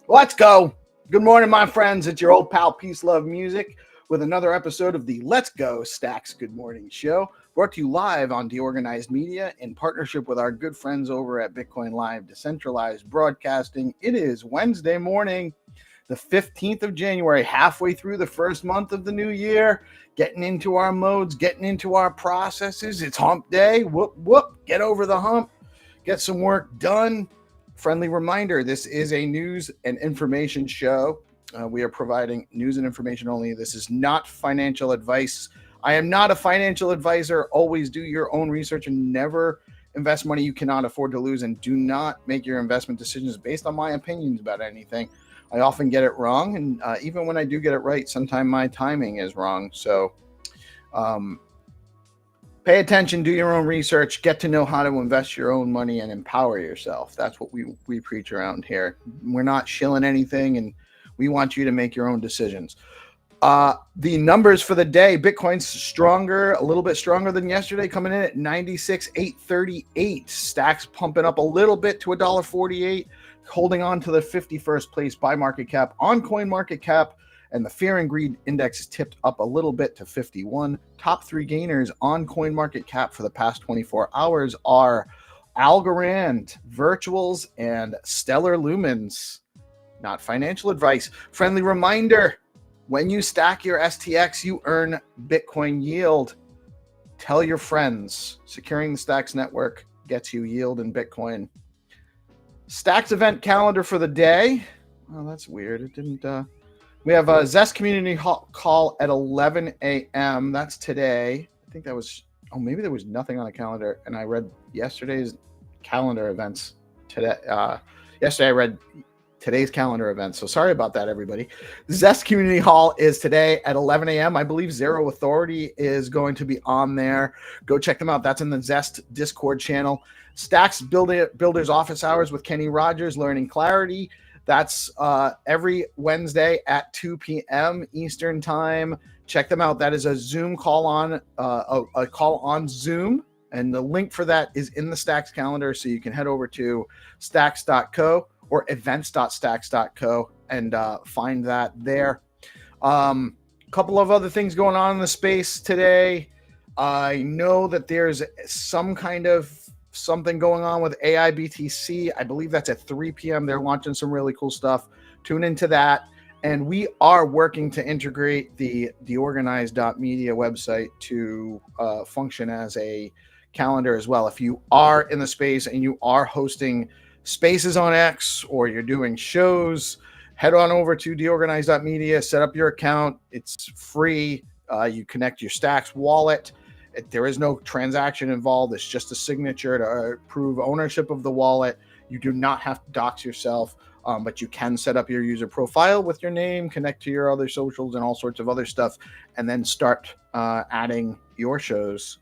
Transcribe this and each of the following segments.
Let's go. Good morning, my friends. It's your old pal PeaceLoveMusic with another episode of the Let's Go Stacks Good Morning Show, brought to you live on DeOrganized Media in partnership with our good friends over at BitcoinLive, Decentralized Broadcasting. It is Wednesday morning, the 15th of January, halfway through the first month of the new year, getting into our modes, getting into our processes. It's hump day. Whoop, whoop. Get over the hump. Get some work done. Friendly reminder, this is a news and information show. We are providing news and information only. This is not financial advice. I am not a financial advisor. Always do your own research and never invest money you cannot afford to lose, and do not make your investment decisions based on my opinions about anything. I often get it wrong, and even when I do get it right, sometimes my timing is wrong. So pay attention, do your own research, get to know how to invest your own money and empower yourself. That's what we preach around here. We're not shilling anything, and we want you to make your own decisions. The numbers for the day: Bitcoin's stronger, a little bit stronger than yesterday, coming in at 96,838. Stacks pumping up a little bit to $1.48, holding on to the 51st place by market cap on CoinMarketCap. And the Fear and Greed Index is tipped up a little bit to 51. Top three gainers on CoinMarketCap for the past 24 hours are Algorand, Virtuals, and Stellar Lumens. Not financial advice. Friendly reminder, when you stack your STX, you earn Bitcoin yield. Tell your friends. Securing the Stacks network gets you yield in Bitcoin. Stacks event calendar for the day. Oh, that's weird. It didn't... We have a Zest community call at 11 a.m. That's today. I think that was, maybe there was nothing on the calendar. And I read yesterday's calendar events today. Yesterday I read today's calendar events. So sorry about that, everybody. Zest community hall is today at 11 a.m. I believe Zero Authority is going to be on there. Go check them out. That's in the Zest Discord channel. Stacks Builders Office Hours with Kenny Rogers, Learning Clarity. That's every Wednesday at 2 p.m. Eastern time. Check them out. That is a Zoom call on a call on Zoom, and the link for that is in the Stacks calendar. So you can head over to stacks.co or events.stacks.co and find that there. Couple of other things going on in the space today. I know that there's some kind of something going on with AI BTC. I believe that's at 3 p.m. They're launching some really cool stuff. Tune into that. And we are working to integrate the DeOrganized.media website to function as a calendar as well. If you are in the space and you are hosting spaces on X or you're doing shows, head on over to DeOrganized.media, set up your account. It's free. You connect your Stacks wallet. There is no transaction involved. It's just a signature to prove ownership of the wallet. You do not have to dox yourself, but you can set up your user profile with your name, connect to your other socials and all sorts of other stuff, and then start adding your shows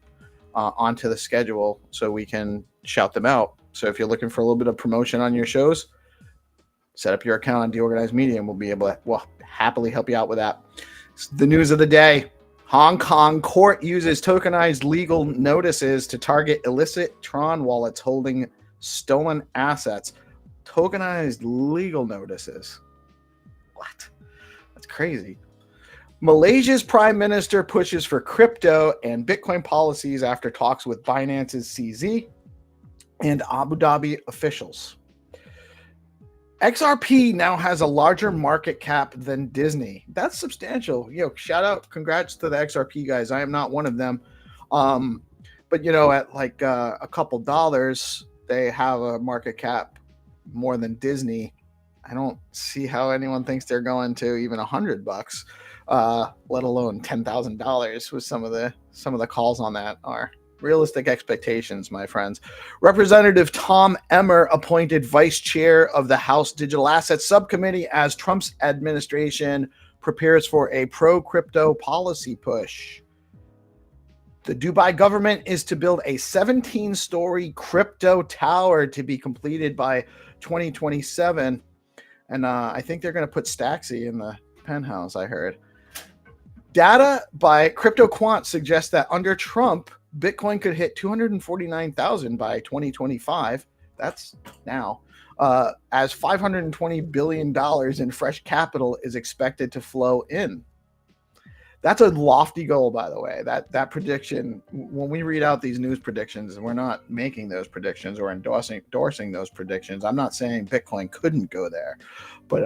onto the schedule so we can shout them out. So if you're looking for a little bit of promotion on your shows, set up your account on DeOrganized Media, and we'll be able to happily help you out with that. The news of the day: Hong Kong court uses tokenized legal notices to target illicit Tron wallets holding stolen assets. Tokenized legal notices. What? That's crazy. Malaysia's prime minister pushes for crypto and Bitcoin policies after talks with Binance's CZ and Abu Dhabi officials. XRP now has a larger market cap than Disney. That's substantial. Shout out, congrats to the XRP guys. I am not one of them. But at like a couple dollars, they have a market cap more than Disney. I don't see how anyone thinks they're going to even $100, let alone $10,000. With some of the calls on that are realistic expectations, my friends. Representative Tom Emmer appointed vice chair of the House Digital Assets Subcommittee as Trump's administration prepares for a pro-crypto policy push. The Dubai government is to build a 17-story crypto tower to be completed by 2027. And I think they're going to put Staxy in the penthouse, I heard. Data by CryptoQuant suggests that under Trump, Bitcoin could hit 249,000 by 2025. That's now. as $520 billion in fresh capital is expected to flow in. That's a lofty goal, by the way. That prediction, when we read out these news predictions, we're not making those predictions or endorsing those predictions. I'm not saying Bitcoin couldn't go there, but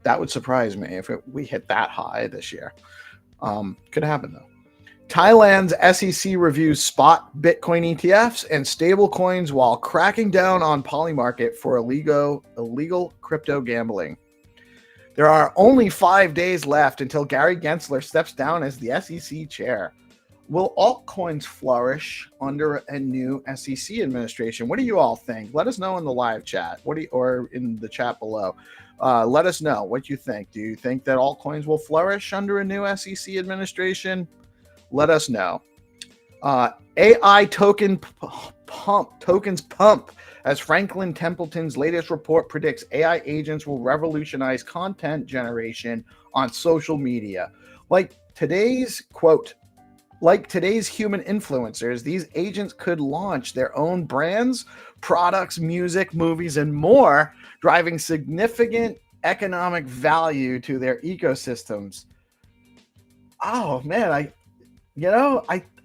that would surprise me if we hit that high this year. Could happen, though. Thailand's SEC reviews spot Bitcoin ETFs and stable coins while cracking down on Polymarket for illegal crypto gambling. There are only 5 days left until Gary Gensler steps down as the SEC chair. Will altcoins flourish under a new SEC administration? What do you all think? Let us know in the live chat or in the chat below. Let us know what you think. Do you think that altcoins will flourish under a new SEC administration? Let us know. AI tokens pump as Franklin Templeton's latest report predicts AI agents will revolutionize content generation on social media. Like today's human influencers, these agents could launch their own brands, products, music, movies, and more, driving significant economic value to their ecosystems. Oh man, I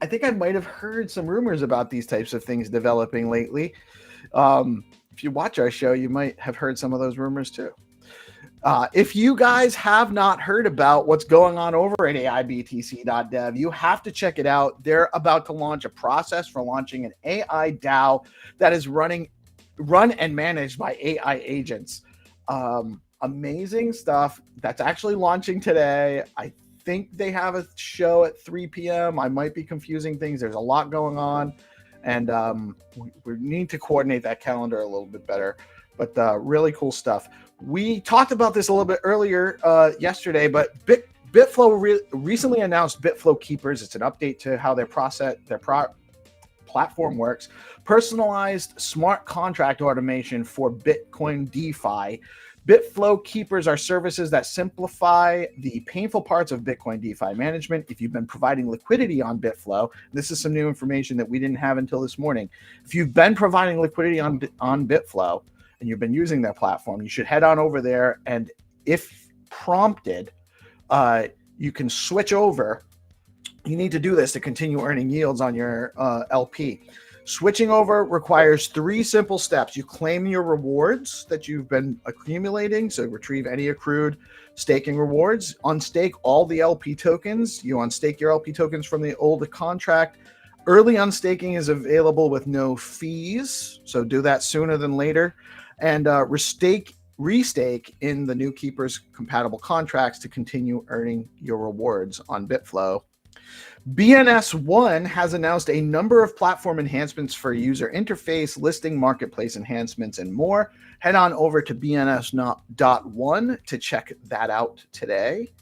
think I might have heard some rumors about these types of things developing lately. If you watch our show, you might have heard some of those rumors too. If you guys have not heard about what's going on over at AIBTC.dev, you have to check it out. They're about to launch a process for launching an AI DAO that is run and managed by AI agents. Amazing stuff. That's actually launching today. I think they have a show at 3 p.m. I might be confusing things. There's a lot going on, and we need to coordinate that calendar a little bit better. But really cool stuff. We talked about this a little bit earlier yesterday, but Bitflow recently announced Bitflow Keepers. It's an update to how their platform works. Personalized smart contract automation for Bitcoin DeFi. Bitflow Keepers are services that simplify the painful parts of Bitcoin DeFi management. If you've been providing liquidity on Bitflow, this is some new information that we didn't have until this morning. If you've been providing liquidity on Bitflow and you've been using their platform, you should head on over there, and if prompted, you can switch over. You need to do this to continue earning yields on your LP. Switching over requires 3 simple steps. You claim your rewards that you've been accumulating, so retrieve any accrued staking rewards. Unstake all the LP tokens. You unstake your LP tokens from the old contract. Early unstaking is available with no fees, so do that sooner than later. And restake in the new Keepers compatible contracts to continue earning your rewards on Bitflow. BNS1 has announced a number of platform enhancements for user interface, listing, marketplace enhancements, and more. Head on over to BNS.1 to check that out today.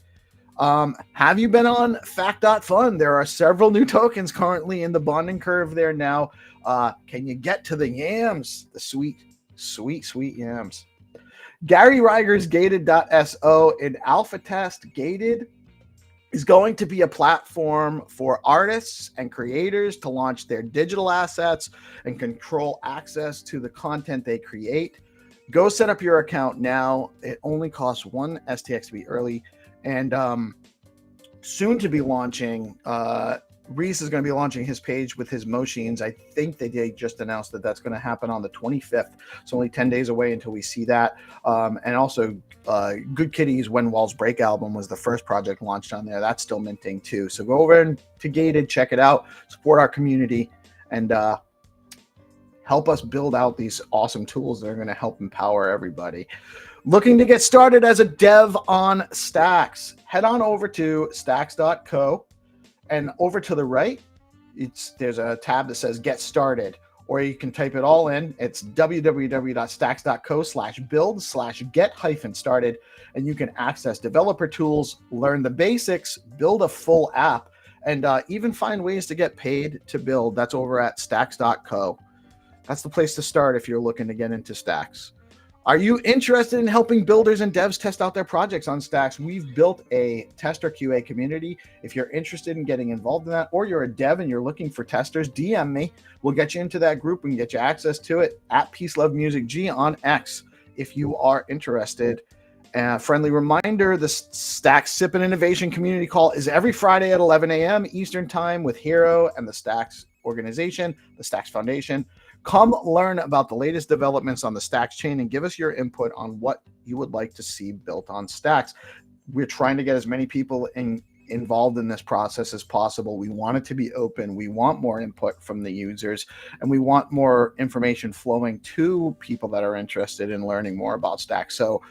Have you been on Fact.fun? There are several new tokens currently in the bonding curve there now. Can you get to the yams? The sweet yams. Gary Reiger's Gated.so in alpha test. Gated is going to be a platform for artists and creators to launch their digital assets and control access to the content they create. Go set up your account now. It only costs 1 STX to be early, and soon to be launching. Reese is going to be launching his page with his Moshins. I think they just announced that that's going to happen on the 25th. It's only 10 days away until we see that. And also, Good Kitty's When Walls Break album was the first project launched on there. That's still minting too. So go over to Gated, check it out, support our community, and help us build out these awesome tools that are going to help empower everybody. Looking to get started as a dev on Stacks? Head on over to stacks.co. And over to the right, there's a tab that says Get Started, or you can type it all in. It's www.stacks.co/build/get-started, and you can access developer tools, learn the basics, build a full app, and even find ways to get paid to build. That's over at stacks.co. That's the place to start if you're looking to get into Stacks. Are you interested in helping builders and devs test out their projects on Stacks? We've built a tester QA community. If you're interested in getting involved in that, or you're a dev and you're looking for testers, DM me. We'll get you into that group. We can get you access to it at PeaceLoveMusic G on X. if you are interested. Friendly reminder, the Stacks Sip and Innovation Community Call is every Friday at 11 a.m. Eastern Time with Hero and the Stacks organization, the Stacks Foundation. Come learn about the latest developments on the Stacks chain and give us your input on what you would like to see built on Stacks. We're trying to get as many people involved in this process as possible. We want it to be open. We want more input from the users, and we want more information flowing to people that are interested in learning more about Stacks. So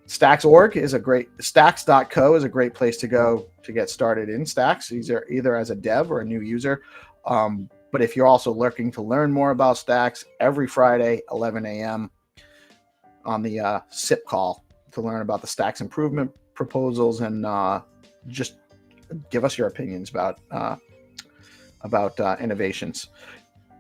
Stacks.org is Stacks.co is a great place to go to get started in Stacks, either as a dev or a new user. But if you're also looking to learn more about Stacks, every Friday, 11 a.m. on the SIP call to learn about the Stacks improvement proposals and just give us your opinions about innovations.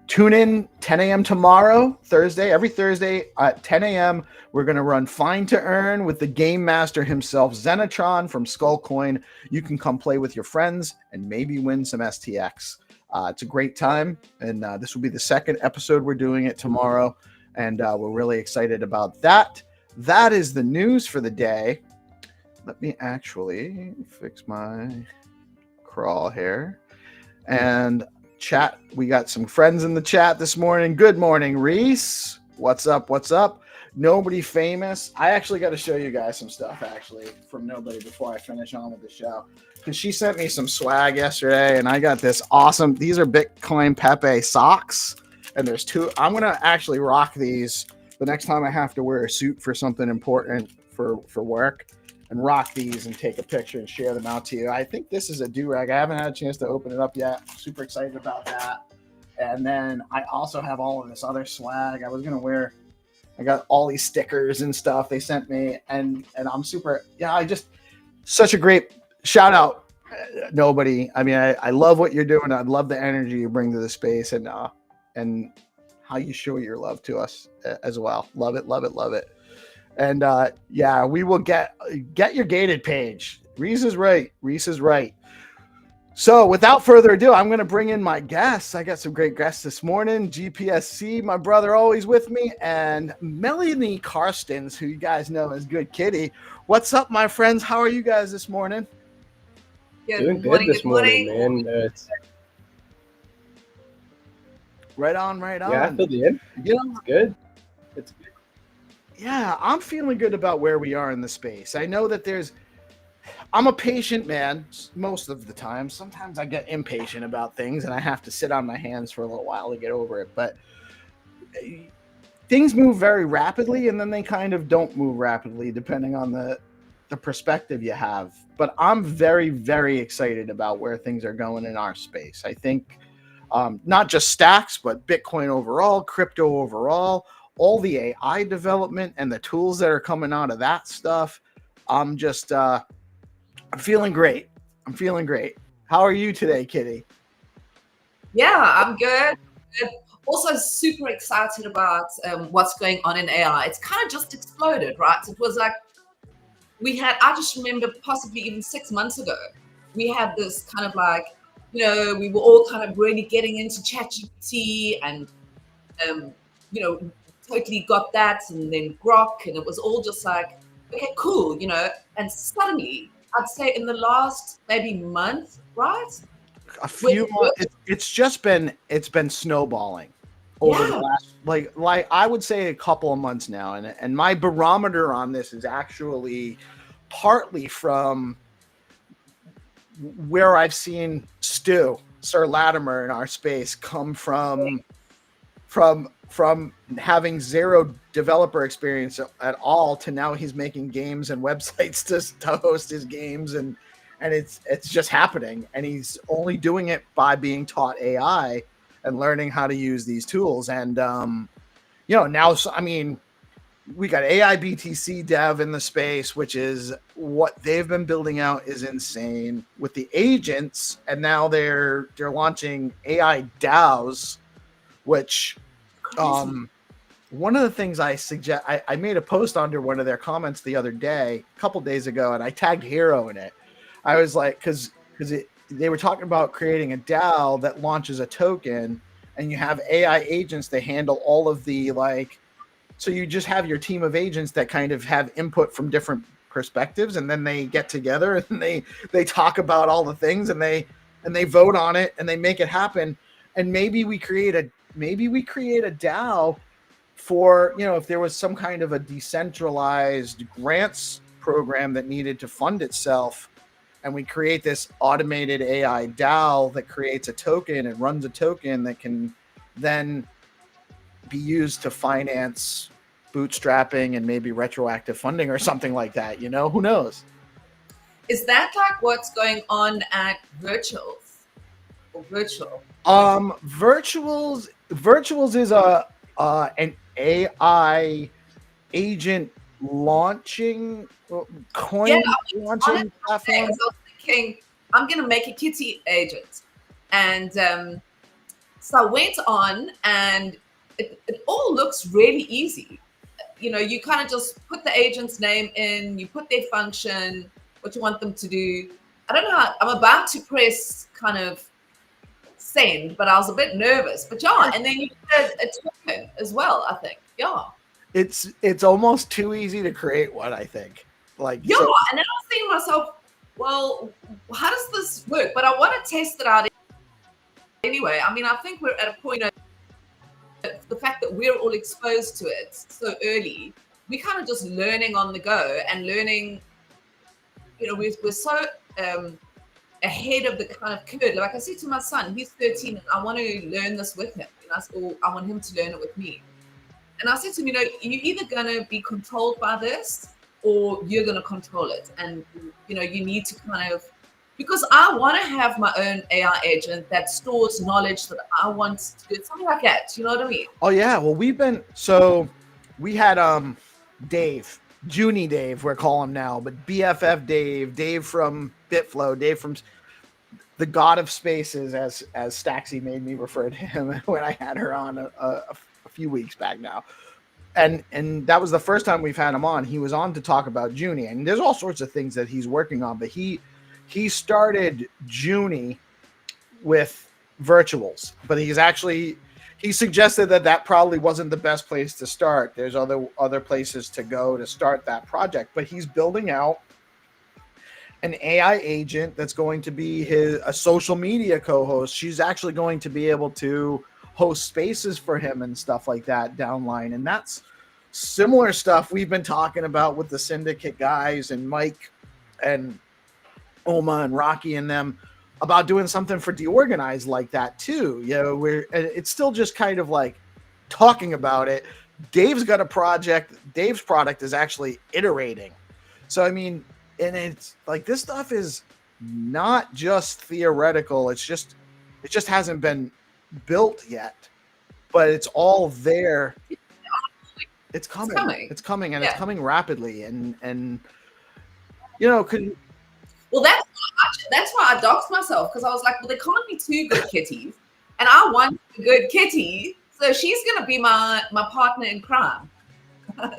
Tune in 10 a.m. tomorrow, Thursday. Every Thursday at 10 a.m., we're going to run Find to Earn with the game master himself, Zenatron from Skullcoin. You can come play with your friends and maybe win some STX. It's a great time, and this will be the second episode we're doing it tomorrow, and we're really excited about that. That is the news for the day. Let me actually fix my crawl here. And chat, we got some friends in the chat this morning. Good morning, Reese. What's up? What's up? Nobody Famous. I actually got to show you guys some stuff actually from Nobody before I finish on with the show, because she sent me some swag yesterday, and I got this awesome. These are Bitcoin Pepe socks, and there's two. I'm gonna actually rock these the next time I have to wear a suit for something important for work, and rock these and take a picture and share them out to you. I think this is a do-rag. I haven't had a chance to open it up yet. Super excited about that. And then I also have all of this other swag. I got all these stickers and stuff they sent me, and I'm super, such a great shout out. Nobody. I mean, I love what you're doing. I love the energy you bring to the space, and how you show your love to us as well. Love it, love it, love it. And we will get your gated page. Reese is right. So without further ado, I'm going to bring in my guests. I got some great guests this morning. GPSC, my brother, always with me, and Melanie Karstens, who you guys know as Good Kitty. What's up, my friends? How are you guys this morning? Doing good this morning, man. It's right on. Yeah, I feel the end. It's good. It's good. Yeah, I'm feeling good about where we are in the space. I know that I'm a patient man most of the time. Sometimes I get impatient about things and I have to sit on my hands for a little while to get over it. But things move very rapidly, and then they kind of don't move rapidly depending on the perspective you have. But I'm very, very excited about where things are going in our space. I think not just Stacks, but Bitcoin overall, crypto overall, all the AI development and the tools that are coming out of that stuff. I'm just... I'm feeling great. How are you today, Kitty? Yeah, I'm good. Also super excited about what's going on in AI. It's kind of just exploded, right? It was like I just remember possibly even 6 months ago, we had this kind of like, we were all kind of really getting into ChatGPT and, totally got that, and then Grok, and it was all just like, okay, cool, and suddenly, I'd say in the last maybe month, right? A few months. It's been snowballing over the last like I would say a couple of months now, and my barometer on this is actually partly from where I've seen Sir Latimer in our space come from having zero developer experience at all to now he's making games and websites to host his games, and it's just happening, and he's only doing it by being taught AI and learning how to use these tools. And now, I mean, we got AI BTC dev in the space, which is what they've been building out is insane with the agents, and now they're launching AI DAOs, which one of the things I suggest, I made a post under one of their comments the other day, a couple days ago, and I tagged Hero in it. I was like, because they were talking about creating a DAO that launches a token, and you have AI agents that handle all of the So you just have your team of agents that kind of have input from different perspectives, and then they get together and they talk about all the things, and they vote on it, and they make it happen. And maybe we create a DAO for, you know, if there was some kind of a decentralized grants program that needed to fund itself, and we create this automated AI DAO that creates a token and runs a token that can then be used to finance bootstrapping and maybe retroactive funding or something like that. You know, who knows? Is that like what's going on at Virtuals or Virtual? Virtuals is an AI agent launching coin launching platform. I was thinking I'm going to make a kitty agent, and so I went on, and it all looks really easy. You know, you kind of just put the agent's name in, you put their function, what you want them to do. I don't know how, I'm about to press kind of send, but I was a bit nervous. But yeah, and then you did a token as well, I think. Yeah. It's almost too easy to create one, I think. Like, yeah, so, and then I was thinking to myself, well, how does this work? But I want to test it out anyway. I mean, I think we're at a point of the fact that we're all exposed to it so early. We kind of just learning on the go and learning, you know, we're so ahead of the kind of curve. Like I said to my son, he's 13, and I want to learn this with him. You know, or I want him to learn it with me. And I said to him, you know, you're either going to be controlled by this or you're going to control it. And, you know, you need to kind of, because I want to have my own AI agent that stores knowledge that I want to do, something like that. You know what I mean? Oh, yeah. Well, we had Dave, Junie Dave, we're calling him now, but BFF Dave from Bitflow, Dave from the God of Spaces, as Staxy made me refer to him when I had her on a few weeks back now. And that was the first time we've had him on. He was on to talk about Junie, and there's all sorts of things that he's working on, but he started Junie with virtuals, but he suggested that probably wasn't the best place to start. There's other places to go to start that project, but he's building out an AI agent that's going to be a social media co-host. She's actually going to be able to host spaces for him and stuff like that downline. And that's similar stuff we've been talking about with the Syndicate guys and Mike and Oma and Rocky and them about doing something for DeOrganized like that too. You know, it's still just kind of like talking about it. Dave's got a project. Dave's product is actually iterating. So, I mean, and it's like, this stuff is not just theoretical. It just hasn't been built yet, but it's all there. It's coming. It's coming, and it's coming rapidly. And you know, well, that's why I doxed myself, because I was like, well, there can't be two good kitties, and I want a good kitty, so she's gonna be my partner in crime.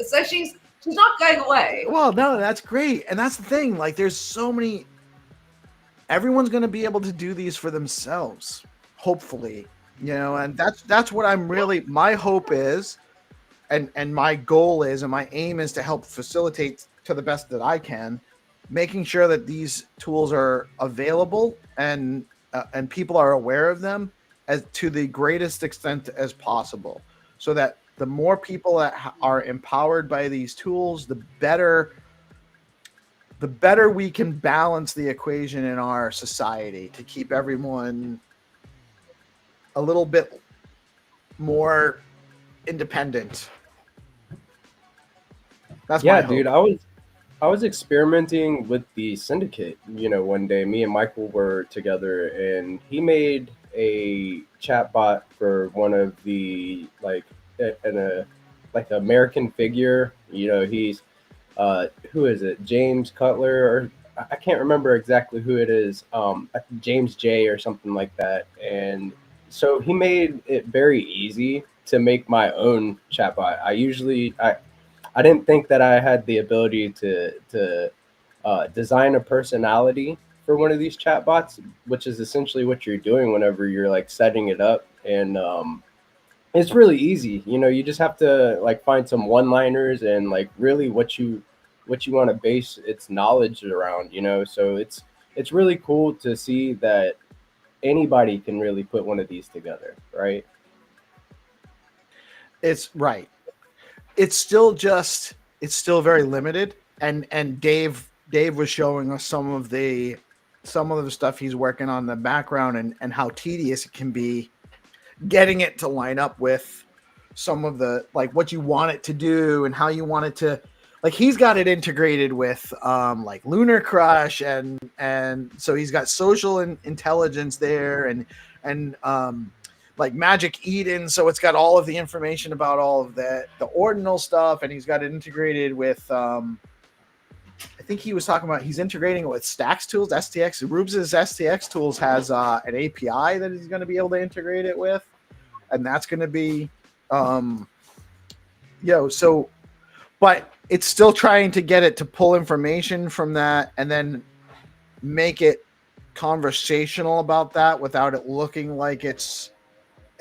So she's not going away. Well, no, that's great, and that's the thing. Like, there's so many. Everyone's gonna be able to do these for themselves, hopefully. You know, and that's what I'm really, my hope is, and my goal is, and my aim is to help facilitate to the best that I can, making sure that these tools are available and people are aware of them as to the greatest extent as possible, so that the more people that are empowered by these tools, the better we can balance the equation in our society to keep everyone a little bit more independent. That's my hope. Dude. I was experimenting with the Syndicate. You know, one day me and Michael were together, and he made a chat bot for one of the like American figure. You know, he's who is it? James Cutler, or I can't remember exactly who it is. James J or something like that. And so he made it very easy to make my own chatbot. I didn't think that I had the ability to design a personality for one of these chatbots, which is essentially what you're doing whenever you're like setting it up. And it's really easy. You know, you just have to like find some one-liners and like really what you want to base its knowledge around, you know. So it's really cool to see that anybody can really put one of these together, right? It's right. It's still very limited. And Dave was showing us some of the stuff he's working on in the background, and how tedious it can be getting it to line up with some of the, like, what you want it to do and how you want it to, like, he's got it integrated with like Lunar Crush, and so he's got social intelligence there, and like Magic Eden, so it's got all of the information about all of the ordinal stuff, and he's got it integrated with I think he was talking about he's integrating it with Stacks Tools, STX. Rubes' STX Tools has an API that he's going to be able to integrate it with, and that's going to be so, but it's still trying to get it to pull information from that and then make it conversational about that without it looking like it's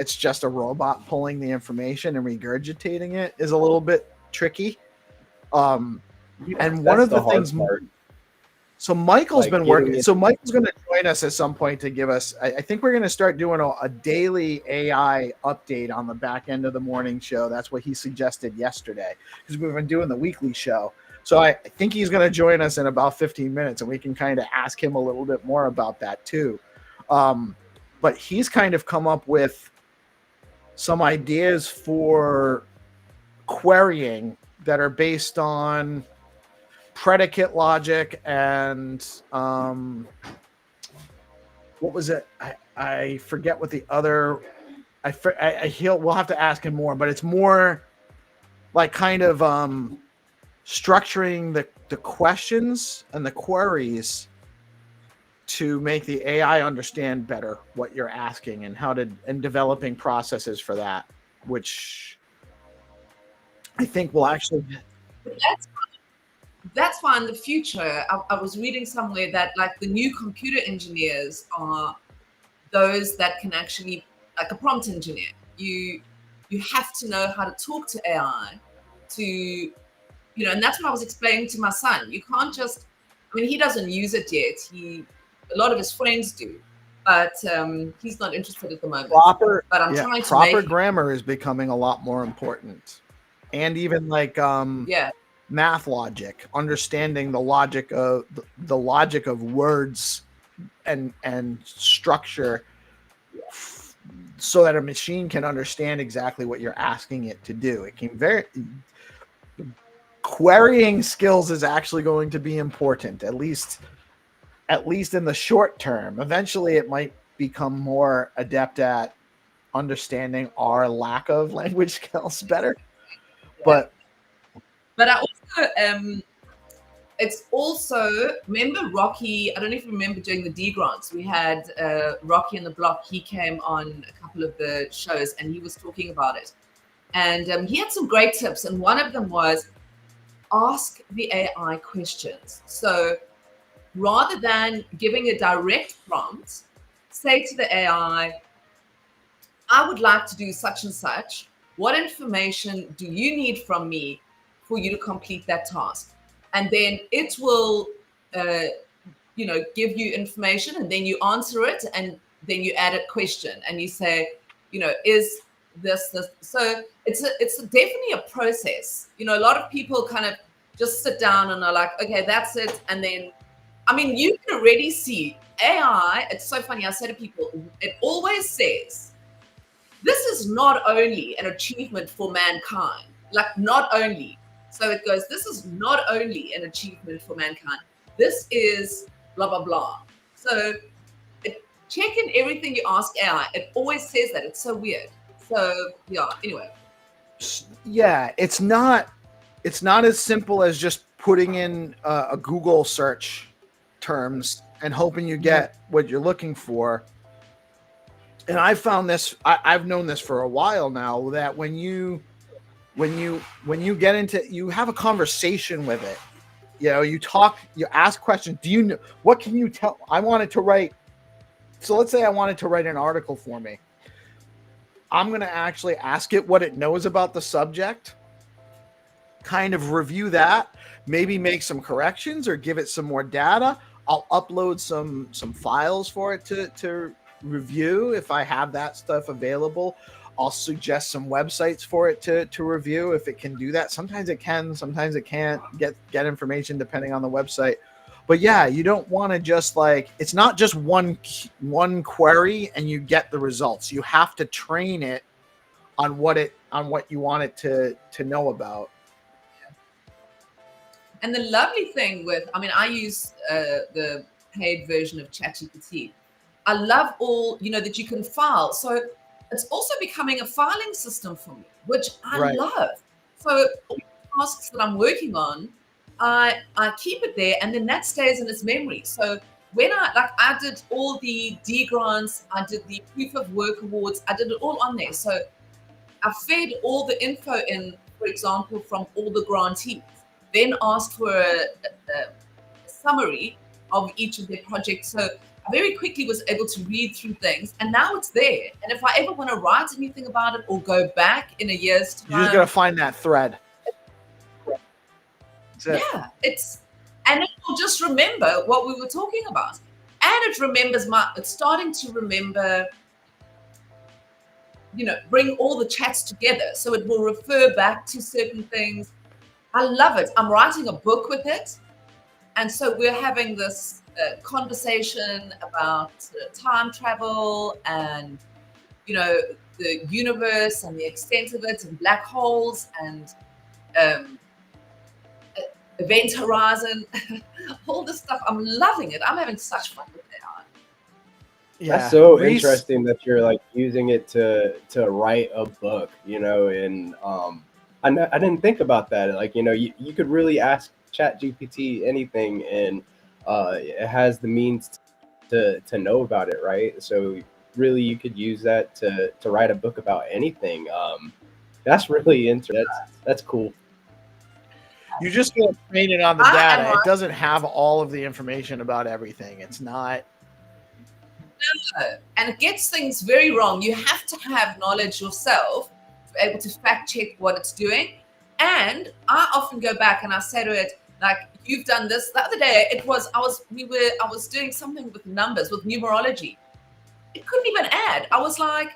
just a robot pulling the information and regurgitating it is a little bit tricky. And one of the things, so Michael's been working. So Michael's going to join us at some point to give us. I think we're going to start doing a daily AI update on the back end of the morning show. That's what he suggested yesterday, because we've been doing the weekly show. So I think he's going to join us in about 15 minutes, and we can kind of ask him a little bit more about that too. But he's kind of come up with some ideas for querying that are based on predicate logic and what was it? I forget what the other. We'll have to ask him more, but it's more like kind of structuring the questions and the queries to make the AI understand better what you're asking and developing processes for that, which I think will actually. That's fine in the future. I was reading somewhere that like the new computer engineers are those that can actually, like a prompt engineer, you have to know how to talk to AI to, and that's what I was explaining to my son. You can't just, I mean, he doesn't use it yet. A lot of his friends do, but he's not interested at the moment. But I'm trying to proper grammar is becoming a lot more important, and even like math logic, understanding the logic of words and structure, so that a machine can understand exactly what you're asking it to do. It can querying skills is actually going to be important, at least in the short term. Eventually it might become more adept at understanding our lack of language skills better. But I also, it's also, remember Rocky, I don't know if you remember doing the D grants, we had Rocky on the Block. He came on a couple of the shows and he was talking about it. And he had some great tips. And one of them was ask the AI questions. So rather than giving a direct prompt, say to the AI, I would like to do such and such. What information do you need from me for you to complete that task? And then it will, give you information, and then you answer it, and then you add a question, and you say, is this? So it's definitely a process. A lot of people kind of just sit down and are like, okay, that's it. And then, I mean, you can already see AI. It's so funny. I say to people, it always says, this is not only an achievement for mankind, like not only. So it goes, this is not only an achievement for mankind. This is blah, blah, blah. So check in everything you ask AI. It always says that. It's so weird. So yeah, anyway. Yeah, it's not as simple as just putting in a Google search terms and hoping you get what you're looking for. And I found this, I've known this for a while now, that when you get into, you have a conversation with it, you talk, you ask questions. What can you tell? I wanted to write. So let's say I wanted to write an article for me. I'm going to actually ask it what it knows about the subject, kind of review that, maybe make some corrections or give it some more data. I'll upload some files for it to review if I have that stuff available. I'll suggest some websites for it to review if it can do that. Sometimes it can, sometimes it can't get information depending on the website. But yeah, you don't want to just like, it's not just one query and you get the results. You have to train it on what you want it to know about. And the lovely thing with, I mean, I use the paid version of ChatGPT. I love all, that you can file. So it's also becoming a filing system for me, which I love. So all the tasks that I'm working on, I keep it there, and then that stays in its memory. So when I did all the D grants, I did the proof of work awards, I did it all on there. So I fed all the info in, for example, from all the grantees, then asked for a summary of each of their projects. So I very quickly was able to read through things, and now it's there. And if I ever want to write anything about it or go back in a year's time, you're just going to find that thread. Yeah, and it will just remember what we were talking about. And it remembers it's starting to remember, bring all the chats together. So it will refer back to certain things. I love it. I'm writing a book with it. And so we're having this conversation about time travel and, the universe and the extent of it and black holes and event horizon, all this stuff. I'm loving it. I'm having such fun with AI. Yeah, that's so interesting that you're like using it to write a book, and I didn't think about that. Like, you could really ask ChatGPT anything, and it has the means to know about it, right? So really, you could use that to write a book about anything. That's really interesting. That's cool. You just get train it on the data. It doesn't have all of the information about everything. It's not. No, and it gets things very wrong. You have to have knowledge yourself to be able to fact check what it's doing. And I often go back and I say to it, like, you've done this. The other day, I was doing something with numbers, with numerology. It couldn't even add. I was like,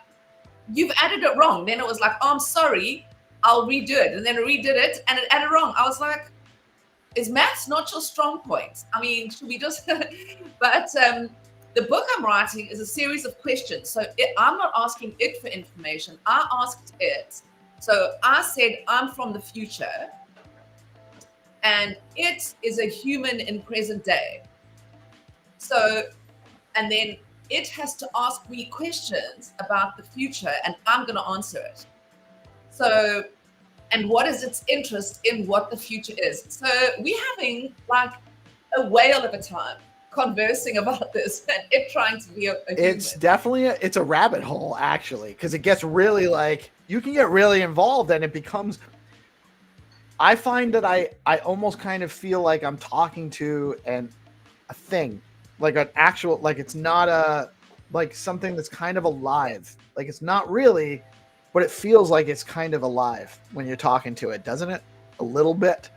you've added it wrong. Then it was like, oh, I'm sorry, I'll redo it. And then I redid it and it added wrong. I was like, is maths not your strong point? I mean, should we just, but the book I'm writing is a series of questions. So I'm not asking it for information. I asked it. So I said, I'm from the future and it is a human in present day. So, and then it has to ask me questions about the future and I'm going to answer it. So, and what is its interest in what the future is? So we're having like a whale of a time conversing about this and it trying to be a human. It's definitely it's a rabbit hole, actually, because it gets really like, you can get really involved and it becomes, I find that I almost kind of feel like I'm talking to a thing, like an actual, like it's not like something that's kind of alive. Like it's not really, but it feels like it's kind of alive when you're talking to it, doesn't it? A little bit.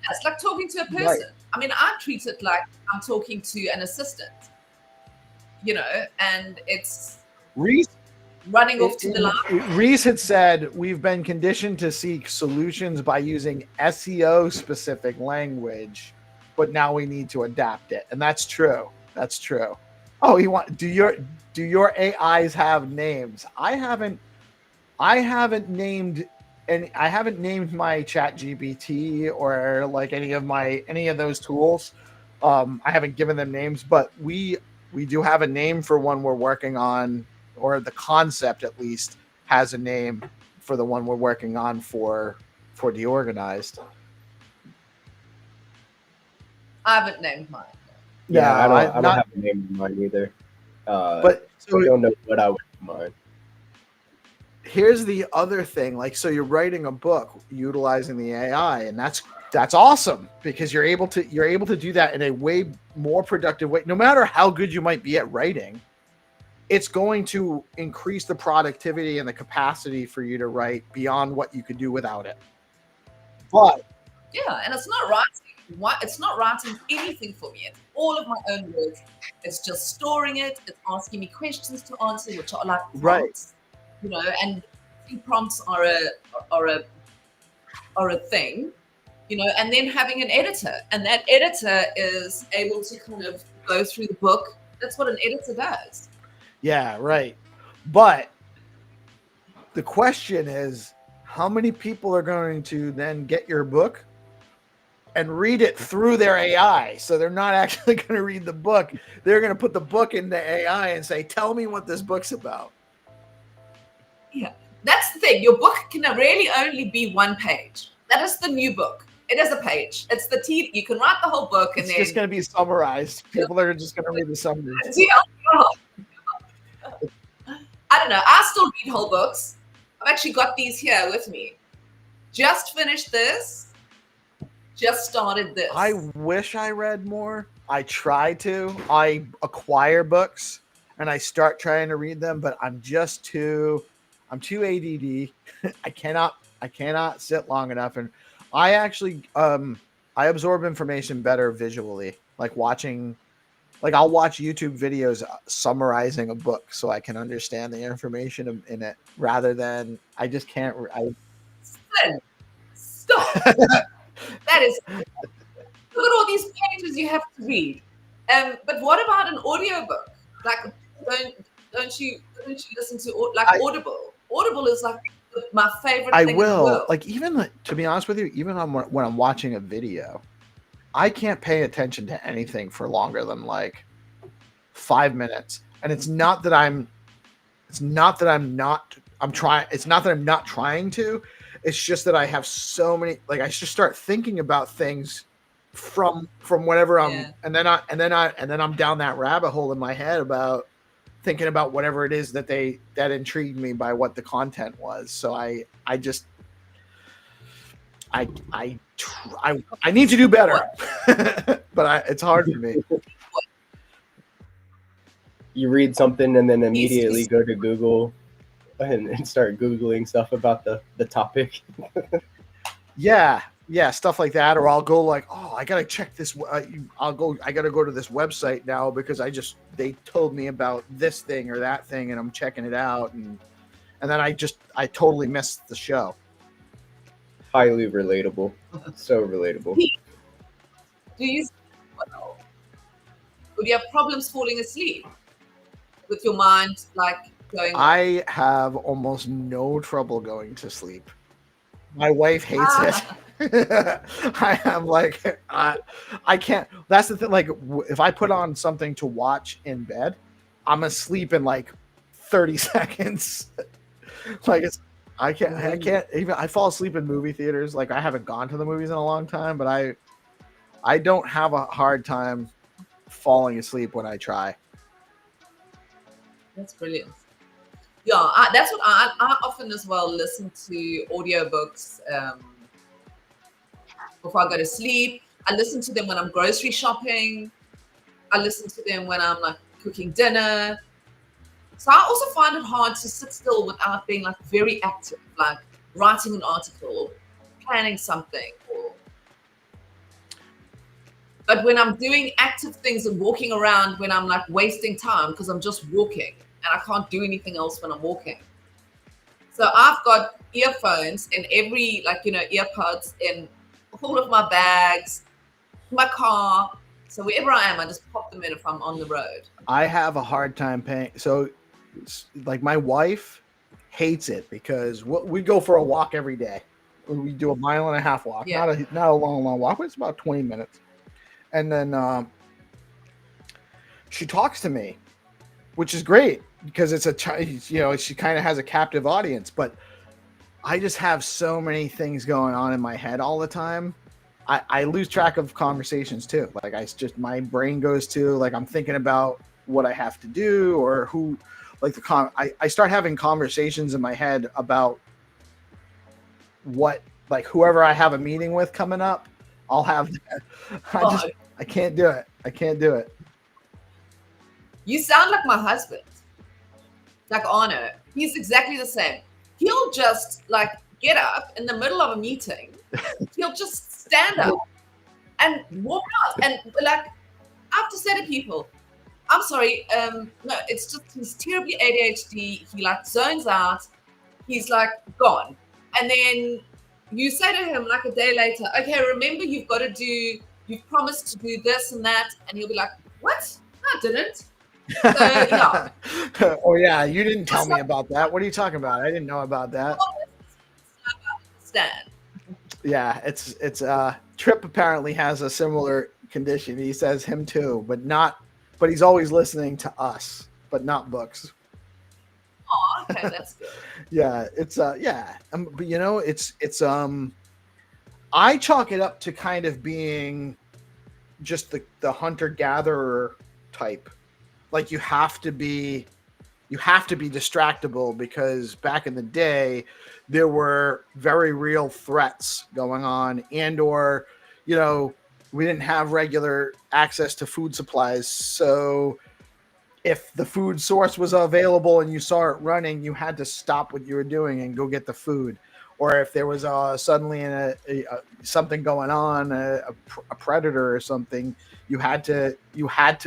It's like talking to a person. Right. I mean, I treat it like I'm talking to an assistant, and it's running off to the line. Reese had said, we've been conditioned to seek solutions by using SEO specific language, but now we need to adapt it. And that's true. That's true. Oh, do your AIs have names? I haven't named my ChatGPT or like any of those tools. I haven't given them names, but we do have a name for one we're working on, or the concept at least has a name for the one we're working on for DeOrganized. I haven't named mine. Yeah, I don't have a name in mine either. But so I don't know what I would name mine. Here's the other thing, like, so you're writing a book utilizing the AI, and that's awesome because you're able to do that in a way more productive way. No matter how good you might be at writing, it's going to increase the productivity and the capacity for you to write beyond what you could do without it. But yeah, and it's not writing. It's not writing anything for me. It's all of my own words. It's just storing it. It's asking me questions to answer, which are like prompts, you know. And prompts are a thing, you know. And then having an editor, and that editor is able to kind of go through the book. That's what an editor does. Yeah, right. But the question is, how many people are going to then get your book and read it through their AI? So they're not actually going to read the book. They're going to put the book in the AI and say, tell me what this book's about. Yeah, that's the thing. Your book can really only be one page. That is the new book. It is a page. It's the you can write the whole book and it's just going to be summarized. People are just going to read the summary. I don't know. I still read whole books. I've actually got these here with me. Just finished this. Just started this. I wish I read more. I try to. I acquire books and I start trying to read them, but I'm too ADD. I cannot sit long enough. And I actually I absorb information better visually, like watching. Like I'll watch YouTube videos summarizing a book so I can understand the information in it, rather than I just can't. Stop. That is. Look at all these pages you have to read. But what about an audiobook? Like, don't you listen to Audible? Audible is like my favorite thing in the world. Like, even to be honest with you, even when I'm watching a video, I can't pay attention to anything for longer than like 5 minutes. And it's not that I'm not trying to. It's just that I have so many, like I just start thinking about things from whatever and then I'm down that rabbit hole in my head about thinking about whatever it is that intrigued me by what the content was. So I need to do better, but it's hard for me. You read something and then immediately go to Google and start Googling stuff about the topic. Yeah, stuff like that. Or I'll go like, oh, I gotta check this. I gotta go to this website now because they told me about this thing or that thing, and I'm checking it out, and then I totally missed the show. Highly relatable. So relatable. Do you have problems falling asleep with your mind like going? I have almost no trouble going to sleep. My wife hates it. I am like, I can't. That's the thing. Like, if I put on something to watch in bed, I'm asleep in like 30 seconds. Like I can't even. I fall asleep in movie theaters. Like, I haven't gone to the movies in a long time, but I don't have a hard time falling asleep when I try. That's brilliant. Yeah, that's what I often as well listen to audiobooks before I go to sleep. I listen to them when I'm grocery shopping. I listen to them when I'm like cooking dinner. So I also find it hard to sit still without being like very active, like writing an article or planning something. But when I'm doing active things and walking around, when I'm like wasting time because I'm just walking and I can't do anything else when I'm walking. So I've got earphones in every, like, you know, earpods in all of my bags, my car. So wherever I am, I just pop them in if I'm on the road. I have a hard time paying. So like my wife hates it because we go for a walk every day. We do a 1.5 mile walk, not a long walk, but it's about 20 minutes. And then she talks to me, which is great because it's she kind of has a captive audience, but I just have so many things going on in my head all the time. I lose track of conversations too. Like my brain goes to, like, I'm thinking about what I have to do or who, like I start having conversations in my head about what, like, whoever I have a meeting with coming up, I'll have that. I can't do it. You sound like my husband. like Arno, he's exactly the same. He'll just like get up in the middle of a meeting. He'll just stand up and walk out. And like, I have to say to people, I'm sorry, no, it's just he's terribly ADHD. He like zones out. He's like gone. And then you say to him like a day later, okay, remember you've promised to do this and that. And he'll be like, what? No, I didn't. So yeah. Oh yeah, you didn't tell me about that. What are you talking about? I didn't know about that. Understand. Yeah, it's Trip apparently has a similar condition. He says him too, but he's always listening to us, but not books. Oh, okay, that's good. Yeah, it's but you know, it's I chalk it up to kind of being just the hunter gatherer type. Like you have to be distractible, because back in the day there were very real threats going on, and or you know, we didn't have regular access to food supplies, so if the food source was available and you saw it running, you had to stop what you were doing and go get the food. Or if there was suddenly something going on, a predator or something, you had to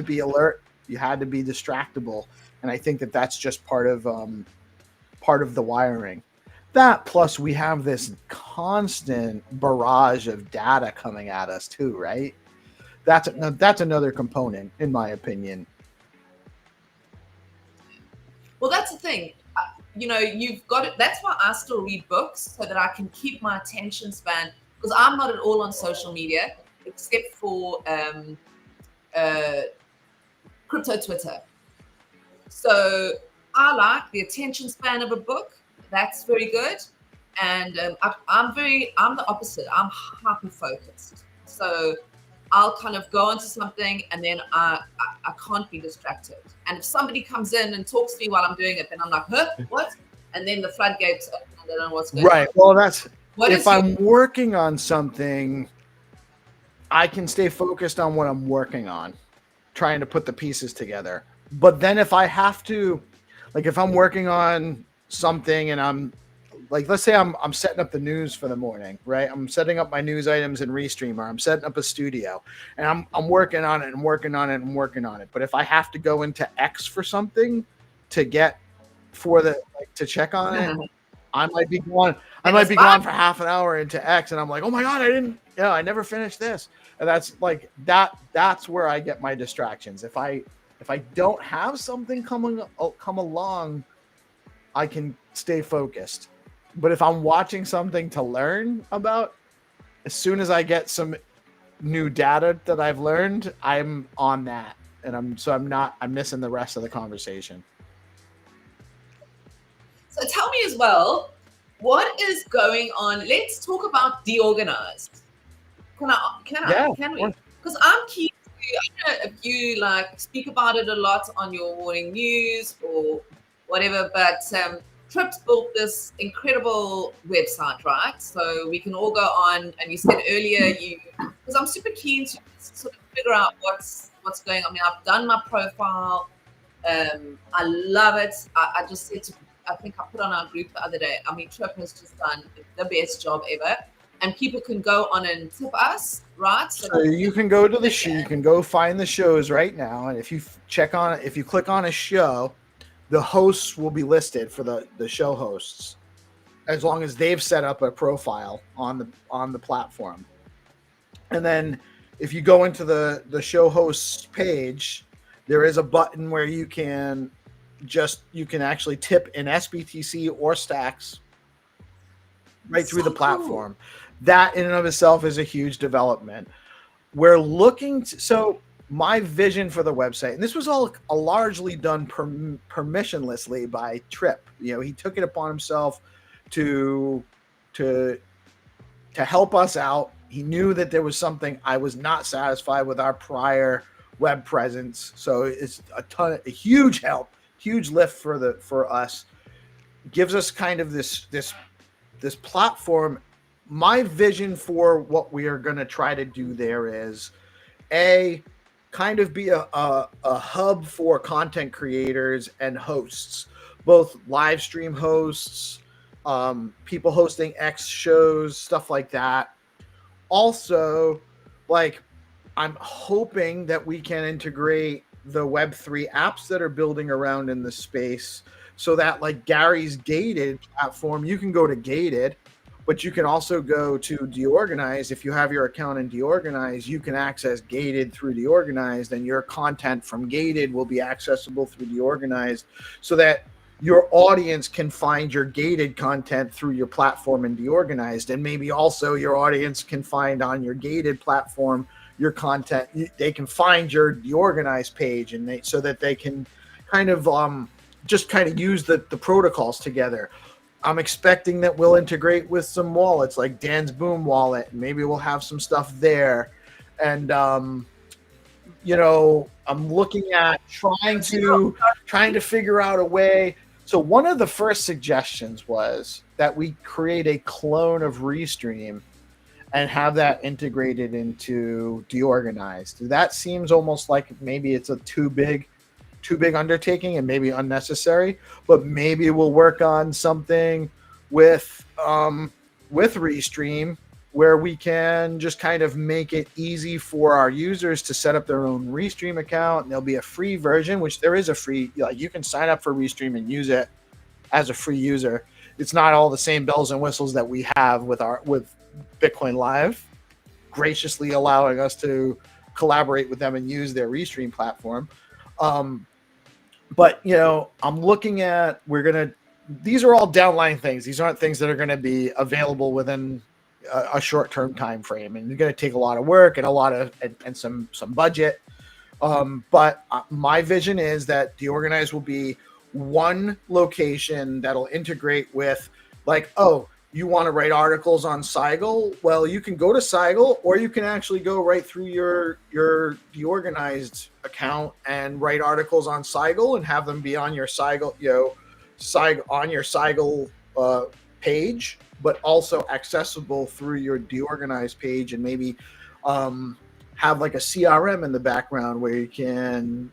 be alert. You had to be distractible, and I think that's just part of the wiring. That plus we have this constant barrage of data coming at us too, right? That's another component, in my opinion. Well, that's the thing. You know, you've got it. That's why I still read books, so that I can keep my attention span, because I'm not at all on social media except for crypto Twitter. So I like the attention span of a book. That's very good. And I'm the opposite. I'm hyper focused. So I'll kind of go into something, and then I can't be distracted. And if somebody comes in and talks to me while I'm doing it, then I'm like, huh, what? And then the floodgates open, and I don't know what's going on. Right. Well, if I'm working on something, I can stay focused on what I'm working on, trying to put the pieces together. But then if I have to, like if I'm working on something and I'm like, let's say I'm setting up the news for the morning, right? I'm setting up my news items in Restream, or I'm setting up a studio, and I'm working on it and working on it and working on it. But if I have to go into X for something to get to check on it, I might be gone. I might be gone for half an hour into X, and I'm like, oh my God, I never finished this. And that's like that's where I get my distractions. If I don't have something come along, I can stay focused. But if I'm watching something to learn about, as soon as I get some new data that I've learned, I'm on that, and I'm missing the rest of the conversation. So tell me as well, what is going on? Let's talk about DeOrganized. Can we? Because I'm keen to, I don't know if you like speak about it a lot on your morning news or whatever, but Trips built this incredible website, right? So we can all go on, and you said earlier because I'm super keen to sort of figure out what's going on. I mean, I've done my profile. I love it. I just said I think I put on our group the other day. I mean, Trip has just done the best job ever. And people can go on and tip us, right? So you can go to the show. You can go find the shows right now, and if you click on a show, the hosts will be listed for the show hosts, as long as they've set up a profile on the platform. And then if you go into the show hosts page, there is a button where you can actually tip in SBTC or stacks right through the platform. Cool. That in and of itself is a huge development. We're looking so my vision for the website, and this was all largely done permissionlessly by Trip. You know, he took it upon himself to help us out. He knew that there was something I was not satisfied with our prior web presence, so it's a huge help, huge lift for us. Gives us kind of this platform. My vision for what we are going to try to do there is kind of be a hub for content creators and hosts, both live stream hosts, people hosting X shows, stuff like that. Also, like, I'm hoping that we can integrate the Web3 apps that are building around in the space, so that, like Gary's Gated platform, you can go to Gated, but you can also go to DeOrganized. If you have your account in DeOrganized, you can access Gated through DeOrganized, and your content from Gated will be accessible through DeOrganized, so that your audience can find your Gated content through your platform in DeOrganized, and maybe also your audience can find on your Gated platform your content. They can find your DeOrganized page, and so that they can kind of just kind of use the protocols together. I'm expecting that we'll integrate with some wallets like Dan's Boom wallet. Maybe we'll have some stuff there. And, you know, I'm looking at trying to figure out a way. So one of the first suggestions was that we create a clone of Restream and have that integrated into DeOrganized. That seems almost like maybe it's a too big undertaking and maybe unnecessary, but maybe we'll work on something with Restream where we can just kind of make it easy for our users to set up their own Restream account. And there'll be a free version, which there is a free, like, you can sign up for Restream and use it as a free user. It's not all the same bells and whistles that we have with BitcoinLive, graciously allowing us to collaborate with them and use their Restream platform. But, you know, I'm looking at, these are all downline things. These aren't things that are going to be available within a short-term time frame, and it's going to take a lot of work and some budget. But my vision is that DeOrganized will be one location that'll integrate with, like, oh, you want to write articles on Seigel? Well, you can go to Seigel, or you can actually go right through your DeOrganized account and write articles on Seigel and have them be on your Seigel, on your Seigel page, but accessible through your DeOrganized page, and maybe have like a CRM in the background where you can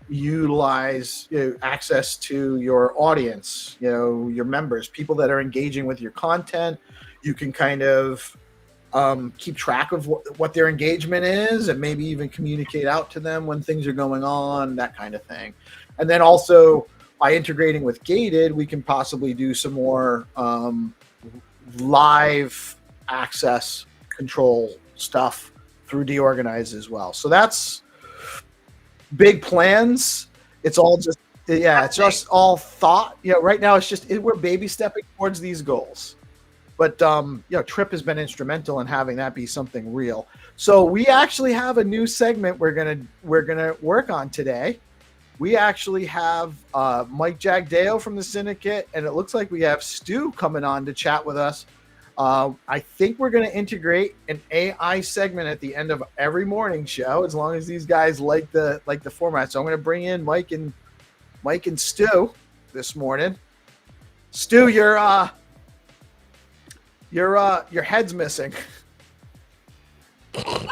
utilize access to your audience, your members, people that are engaging with your content. You can kind of keep track of what their engagement is, and maybe even communicate out to them when things are going on, that kind of thing. And then also by integrating with Gated, we can possibly do some more live access control stuff through DeOrganized as well. So that's big plans. It's all just, it's just all thought. Right now it's just we're baby stepping towards these goals. But Trip has been instrumental in having that be something real. So we actually have a new segment we're gonna work on today. We actually have Mike Jagdeo from the Syndicate, and it looks like we have Stu coming on to chat with us. I think we're going to integrate an AI segment at the end of every morning show, as long as these guys like the format. So I'm going to bring in Mike and Stu this morning. Stu, your head's missing.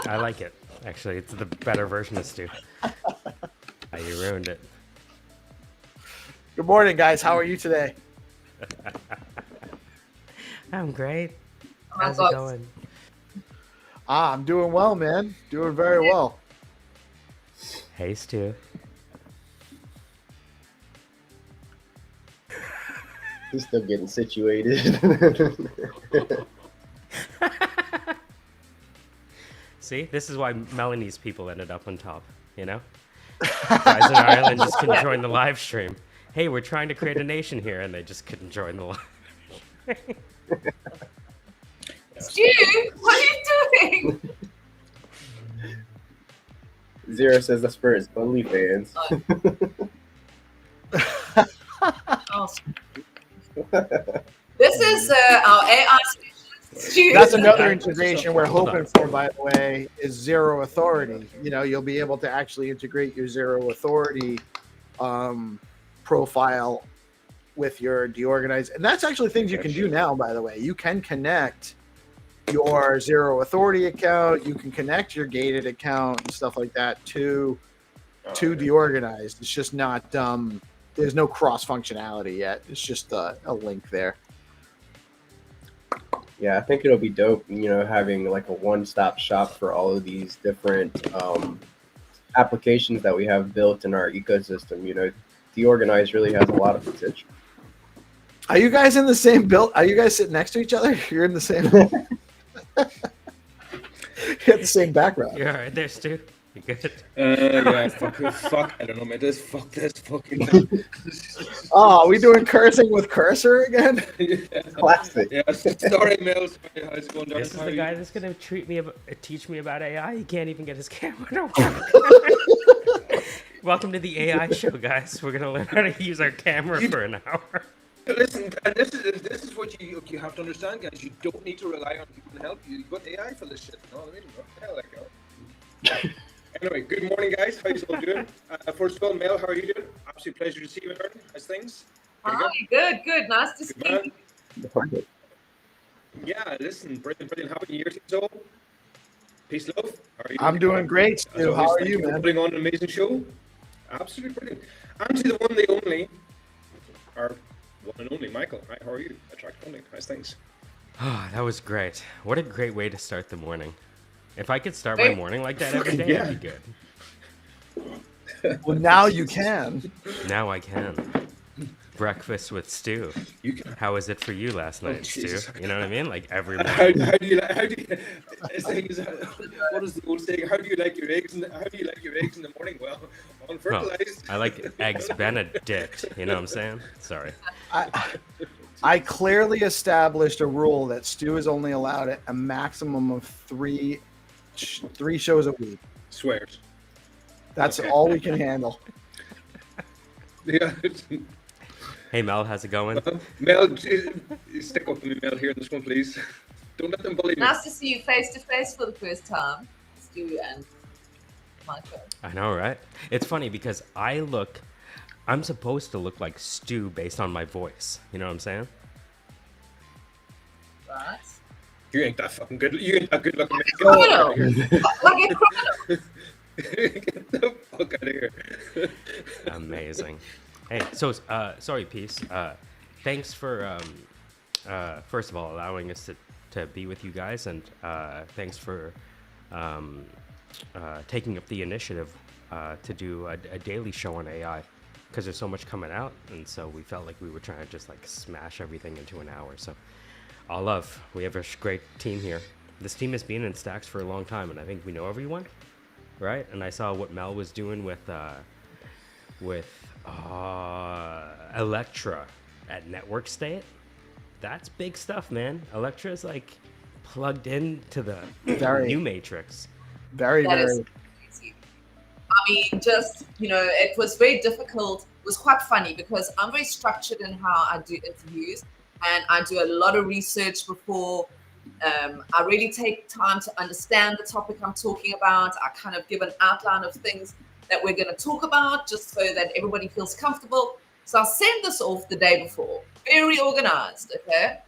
I like it. Actually, it's the better version of Stu. You ruined it. Good morning, guys. How are you today? I'm great. Oh my How's God. it going? I'm doing well, man. Doing very well. Hey, Stu. He's still getting situated. See, this is why Melanie's people ended up on top, Guys in Ireland just couldn't join the live stream. Hey, we're trying to create a nation here, and they just couldn't join the live. Stu, what are you doing? Zero says that's for his OnlyFans. Oh. This is our AI solution. Stu. That's another integration we're hoping for, by the way, is Zero Authority. You'll be able to actually integrate your Zero Authority profile with your DeOrganized. And that's actually things you can do now, by the way. You can connect your Zero Authority account. You can connect your Gated account and stuff like that to DeOrganized. It's just not there's no cross functionality yet. It's just a link there. Yeah, I think it'll be dope, having like a one-stop shop for all of these different applications that we have built in our ecosystem. DeOrganized really has a lot of potential. Are you guys in the same build? Are you guys sitting next to each other? You're in the same. You have the same background. You're all right there, Stu. You good? Yeah, fuck. I don't know, man. Fuck this fucking. Oh, are we doing cursing with cursor again? Classic. Yeah, sorry, Mel. How's it going, This is How the are guy you? that's gonna teach me about AI. He can't even get his camera to work. Welcome to the AI show, guys. We're gonna learn how to use our camera for an hour. Listen, and this is what you have to understand, guys. You don't need to rely on people to help you. You've got AI for this shit. You know what I mean? What the hell, that go. Anyway, good morning, guys. How you all doing? First of all, Mel, how are you doing? Absolute pleasure to see you, Melanie. How's things? Pretty Hi, good. Nice to see Good you. man. Yeah, listen, brilliant. Happy New Year to you all. Peace, love. How are you? I'm doing great, As Stu. always, How are thank you, for man? putting on an amazing show. Absolutely brilliant. And to the one, the only, our one and only Michael. Hi, how are you? Attract Funding. How's things? Oh, that was great. What a great way to start the morning. If I could start my morning like that every day, Yeah. it'd be good. Well, now you can. Now I can. Breakfast with Stu. You can. How was it for you last night, Stu? Jesus. You know what I mean? Like every How morning. do you what is the old saying? How do you like your eggs in the morning? Well, Well, unfertilized. I like eggs Benedict. You know what I'm saying? Sorry. I clearly established a rule that Stu is only allowed a maximum of three shows a week. Swears. That's Okay. all we can handle. Yeah. Hey Mel, how's it going? Mel, stick up to me, Mel, here in this one, please. Don't let them bully me. Nice to see you face to face for the first time, Stu and Michael. I know, right? It's funny because I'm supposed to look like Stu based on my voice. You know what I'm saying? Right? You ain't that fucking good. You ain't that good looking. Like a Get out of criminal. here. Like a criminal. Get the fuck out of here. Amazing. Hey, so sorry, Peace. Thanks for first of all allowing us to be with you guys, and thanks for taking up the initiative to do a daily show on AI, because there's so much coming out, and so we felt like we were trying to just like smash everything into an hour. So all love. We have a great team here. This team has been in Stacks for a long time, and I think we know everyone, right? And I saw what Mel was doing with Electra at Network State. That's big stuff, man. Electra's like plugged into the Very. new matrix. Very, That is very. crazy. I mean, just, it was very difficult. It was quite funny because I'm very structured in how I do interviews, and I do a lot of research before. I really take time to understand the topic I'm talking about. I kind of give an outline of things that we're going to talk about just so that everybody feels comfortable. So I'll send this off the day before. Very organized, okay?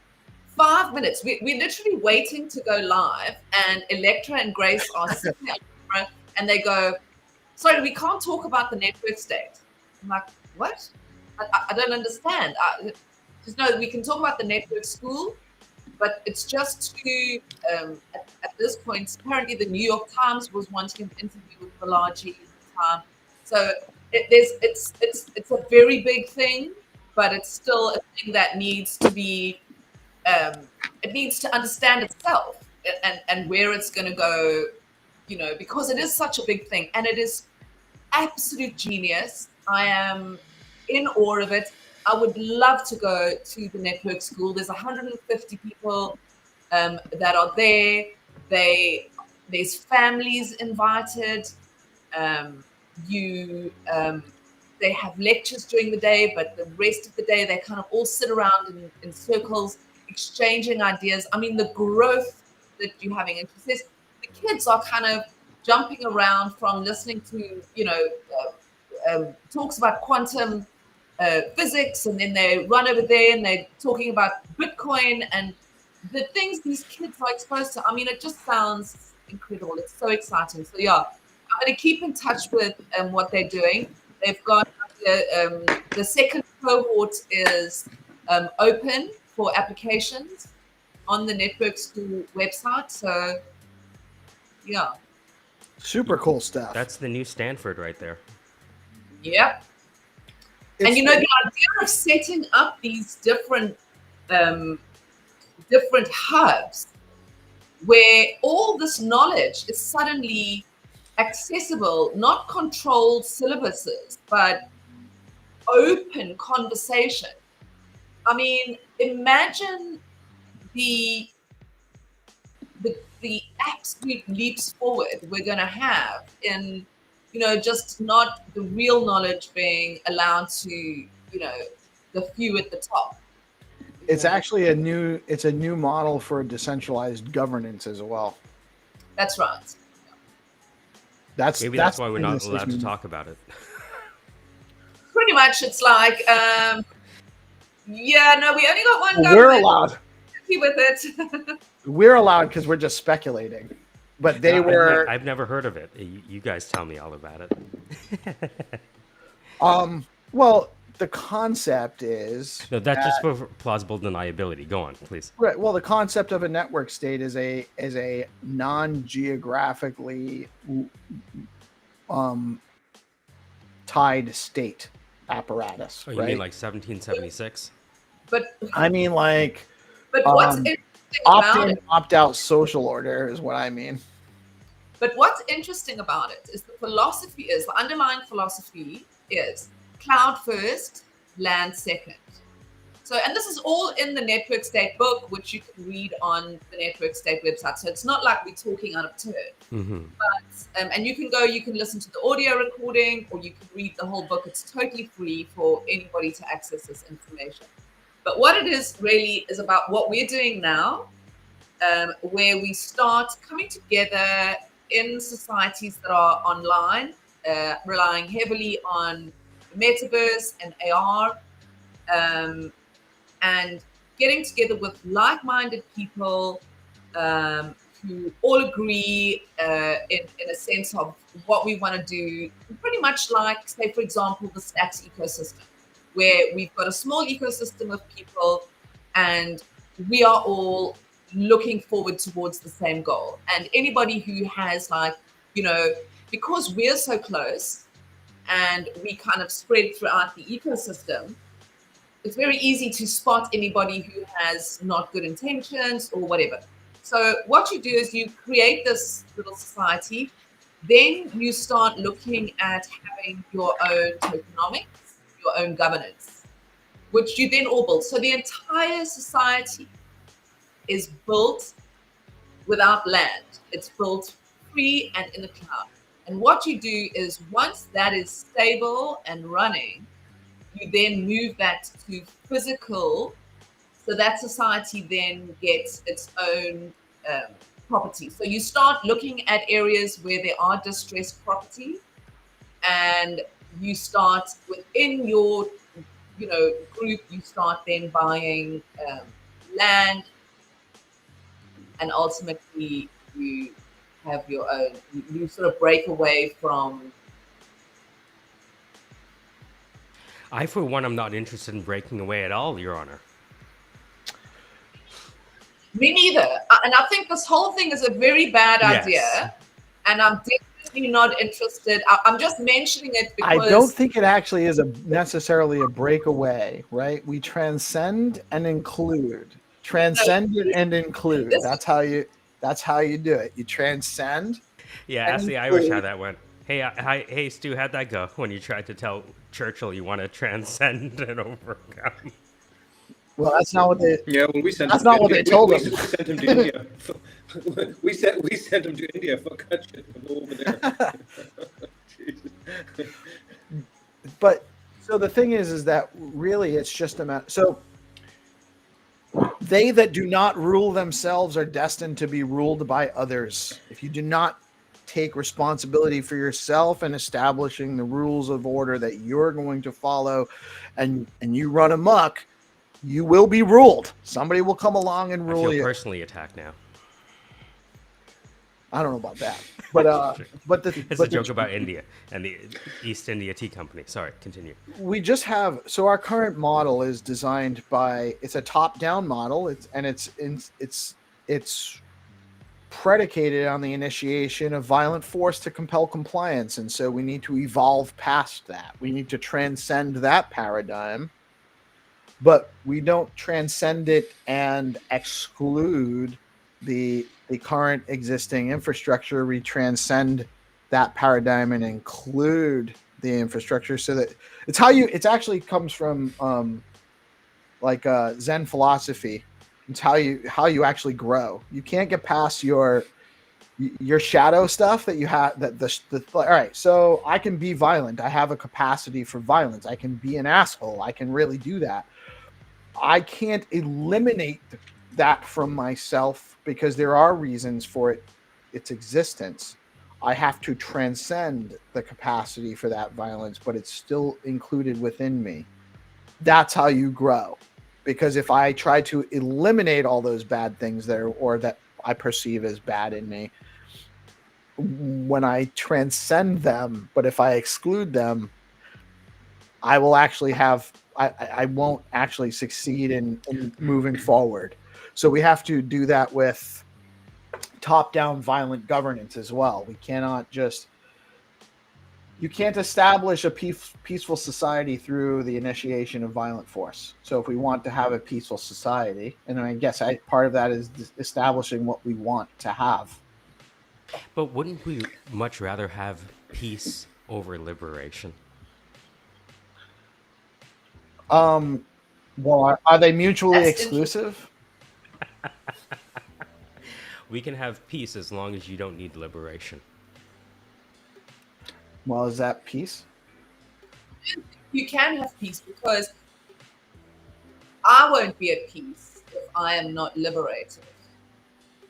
5 minutes. We're literally waiting to go live, and Electra and Grace are sitting on camera, and they go, sorry, we can't talk about the network state. I'm like, what? I don't understand. Just know we can talk about the network school, but it's just to, at this point, apparently the New York Times was wanting an interview with Balaji at the time. So it's a very big thing, but it's still a thing that needs to be, it needs to understand itself and where it's going to go, because it is such a big thing, and it is absolute genius. I am in awe of it. I would love to go to the network school. There's 150 people that are there. There's families invited. They have lectures during the day, but the rest of the day they kind of all sit around in circles, exchanging ideas. I mean, the growth that you're having, and she says the kids are kind of jumping around from listening to, talks about quantum physics, and then they run over there and they're talking about Bitcoin and the things these kids are exposed to. I mean, it just sounds incredible. It's so exciting. So yeah, I'm going to keep in touch with what they're doing. They've got the second cohort is open for applications on the Network School website. So, yeah. Super cool stuff. That's the new Stanford right there. Yep. It's And the idea of setting up these different hubs where all this knowledge is suddenly accessible, not controlled syllabuses, but open conversation. I mean, imagine the absolute leaps forward we're going to have in, just not the real knowledge being allowed to, the few at the top. It's actually a new model for decentralized governance as well. That's right. Maybe that's why we're not allowed to talk about it. Pretty much, it's like, we only got one government. We're allowed. Happy with it. We're allowed because we're just speculating. But they were. I've never heard of it. You guys tell me all about it. Well, the concept is. No, that's just for plausible deniability. Go on, please. Right. Well, the concept of a network state is a non-geographically tied state apparatus. Oh, you right? mean like 1776? But I mean like. But what's interesting about opt-in, it? opt-out social order is what I mean. But what's interesting about it is the underlying philosophy is cloud first, land second. So, and this is all in the Network State book, which you can read on the Network State website. So it's not like we're talking out of turn. Mm-hmm. But, and you can listen to the audio recording, or you can read the whole book. It's totally free for anybody to access this information. But what it is really is about what we're doing now, where we start coming together in societies that are online, relying heavily on metaverse and AR, and getting together with like-minded people who all agree in a sense of what we want to do, pretty much like, say, for example, the Stacks ecosystem, where we've got a small ecosystem of people and we are all looking forward towards the same goal. And anybody who has because we're so close and we kind of spread throughout the ecosystem, it's very easy to spot anybody who has not good intentions or whatever. So what you do is you create this little society, then you start looking at having your own tokenomics, your own governance, which you then all build. So the entire society is built without land. It's built free and in the cloud. And what you do is once that is stable and running, you then move that to physical. So that society then gets its own property. So you start looking at areas where there are distressed property, and you start within your group, you start then buying land, and ultimately you have your own, you sort of break away from. I, for one, am not interested in breaking away at all, Your Honor. Me neither. And I think this whole thing is a very bad idea. And I'm definitely not interested. I'm just mentioning it because I don't think it actually is necessarily a breakaway, right? We transcend and include. Transcend and include. That's how you do it. You transcend. Yeah, ask the Irish how that went. Hey, Stu, how'd that go when you tried to tell Churchill you want to transcend and overcome? Well, that's not what they. Yeah, well, we sent. That's not what they told him. We sent him to India. We sent him to India for cut shit to go over there. But so the thing is that really it's just a matter. So they that do not rule themselves are destined to be ruled by others. If you do not take responsibility for yourself and establishing the rules of order that you're going to follow, and you run amok, you will be ruled. Somebody will come along and rule you. I feel personally attacked now. I don't know about that, but It's a joke about India and the East India Tea Company. Sorry, continue. we just have, so our current model is designed by, it's a top-down model. It's predicated on the initiation of violent force to compel compliance, and so we need to evolve past that. We need to transcend that paradigm, but we don't transcend it and exclude the current existing infrastructure. We transcend that paradigm and include the infrastructure, so that it actually comes from Zen philosophy. It's how you actually grow. You can't get past your shadow stuff that you have, all right, so I can be violent. I have a capacity for violence. I can be an asshole. I can really do that. I can't eliminate that from myself because there are reasons for its existence. I have to transcend the capacity for that violence, but it's still included within me. That's how you grow. Because if I try to eliminate all those bad things there, or that I perceive as bad in me, when I transcend them, but if I exclude them, I will actually have, I won't actually succeed in moving forward. So we have to do that with top-down violent governance as well. We cannot just, you can't establish a peaceful society through the initiation of violent force. So if we want to have a peaceful society, and I guess part of that is establishing what we want to have. But wouldn't we much rather have peace over liberation? Well, are they mutually That's exclusive? We can have peace as long as you don't need liberation. Well, is that peace? You can have peace because I won't be at peace if I am not liberated.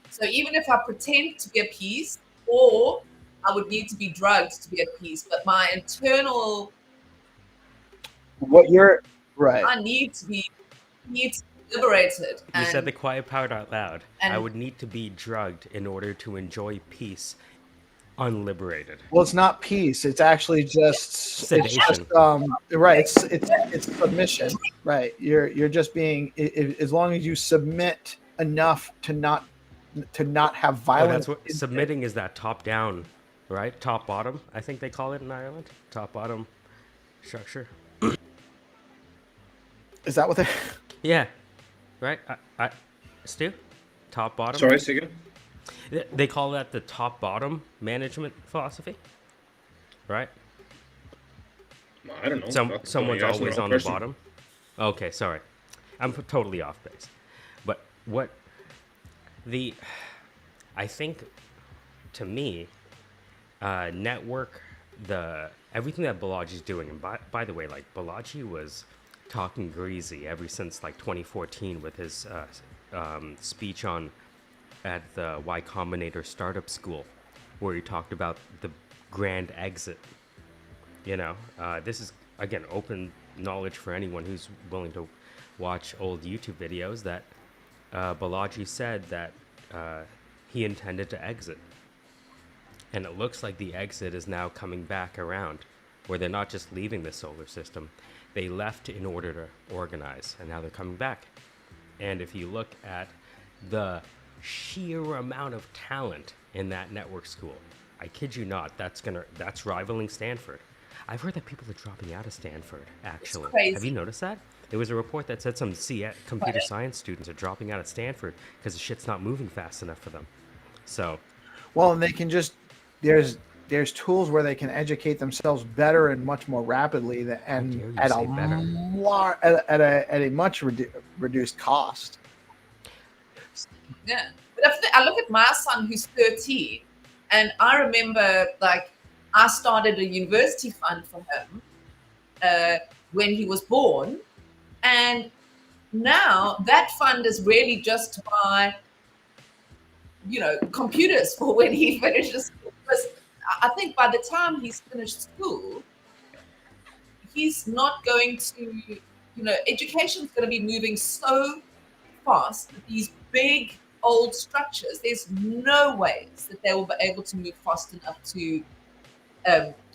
So even if I pretend to be at peace, or I would need to be drugged to be at peace, but my internal, What you're right. I need to be liberated. You said the quiet part out loud. and- I would need to be drugged in order to enjoy peace unliberated. Well, it's not peace. It's actually just Sedation. Right. It's submission. Right. You're just being, as long as you submit enough to not have Oh, violence. that's what submitting is, that top down, right? Top bottom, I think they call it in Ireland. Top bottom structure. Is that what they? Yeah. Right? Stu? Top bottom? Sorry, say again. They call that the top bottom management philosophy. Right? I don't know. Someone's Don't ask the always wrong on person. the bottom. Okay, sorry. I'm totally off base. But I think, to me, network, everything that Balaji's doing, and by the way, like, Balaji was talking greasy ever since like 2014 with his speech at the Y Combinator startup school, where he talked about the grand exit. This is, again, open knowledge for anyone who's willing to watch old YouTube videos, that Balaji said that he intended to exit. And it looks like the exit is now coming back around, where they're not just leaving the solar system. They left in order to organize, and now they're coming back. And if you look at the sheer amount of talent in that network school, I kid you not, that's rivaling Stanford. I've heard that people are dropping out of Stanford, actually. It's crazy. Have you noticed that? There was a report that said some computer science students are dropping out of Stanford because the shit's not moving fast enough for them. So, Well, and they can just, there's tools where they can educate themselves better and much more rapidly, and at a much reduced cost. Yeah, but I look at my son who's 13, and I remember, like, I started a university fund for him when he was born, and now that fund is really just to buy, computers for when he finishes school. Because I think by the time he's finished school, he's not going to, education's going to be moving so fast that these big old structures, there's no ways that they will be able to move fast enough to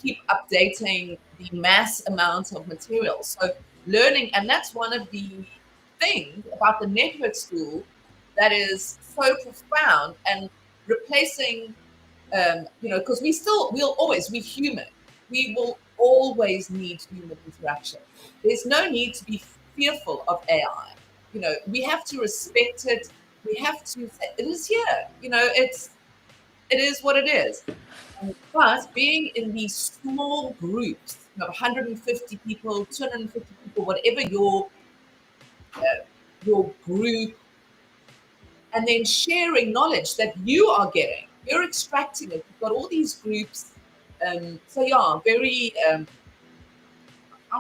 keep updating the mass amount of material. So learning, and that's one of the things about the network school that is so profound, and replacing, because we're human. We will always need human interaction. There's no need to be fearful of AI. We have to respect it. We have to say it is here. It is what it is. But being in these small groups, 150 people, 250 people, whatever your group, and then sharing knowledge that you are getting, you're extracting it. You've got all these groups. So yeah, I'm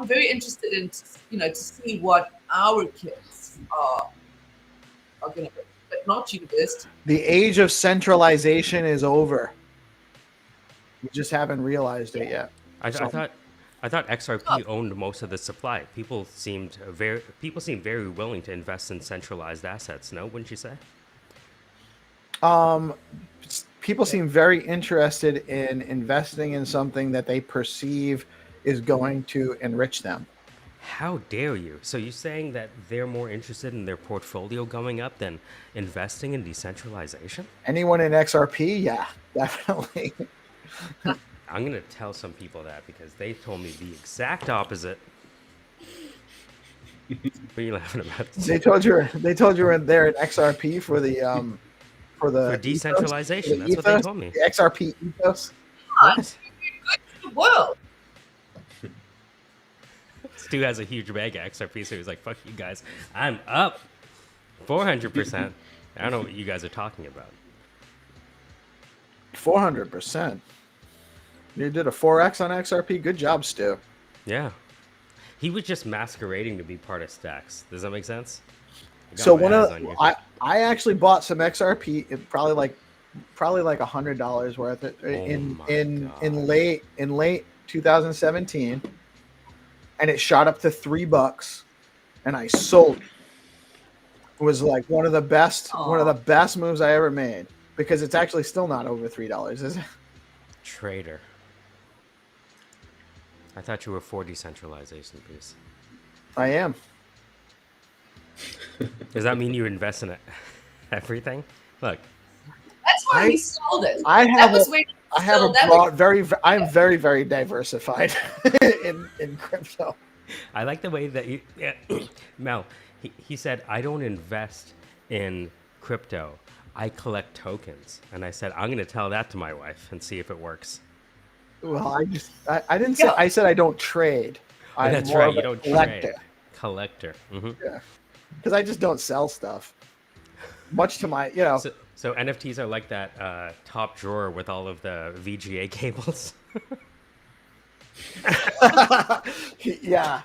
very interested in to see what our kids are going to be, but not university. The age of centralization is over. We just haven't realized it yet. I thought XRP owned most of the supply. People seemed very willing to invest in centralized assets. No, wouldn't you say? People seem very interested in investing in something that they perceive is going to enrich them. How dare you? So you're saying that they're more interested in their portfolio going up than investing in decentralization? Anyone in XRP? Yeah, definitely. I'm going to tell some people that because they told me the exact opposite. What are you laughing about? They told you they're in XRP for decentralization. Ethos, That's what they told me. The XRP ethos. What? Whoa. Stu has a huge bag of XRP, so he's like, fuck you guys. I'm up 400%. I don't know what you guys are talking about. 400%. You did a 4x on XRP. Good job, Stu. Yeah. He was just masquerading to be part of Stacks. Does that make sense? So I actually bought some XRP, probably like $100 worth in late 2017, and it shot up to $3, and I sold. It was like one of the best moves I ever made, because it's actually still not over $3, is it? Trader. I thought you were for decentralization, please. I am. Does that mean you invest in everything? Look. That's why we sold it. I am very, very diversified in crypto. I like the way that Mel, he said, I don't invest in crypto. I collect tokens. And I said, I'm going to tell that to my wife and see if it works. Well, I didn't say, I said I don't trade. That's right. You don't trade. Collector. Mm-hmm. Yeah. Because I just don't sell stuff. Much to my, So NFTs are like that top drawer with all of the VGA cables. Yeah.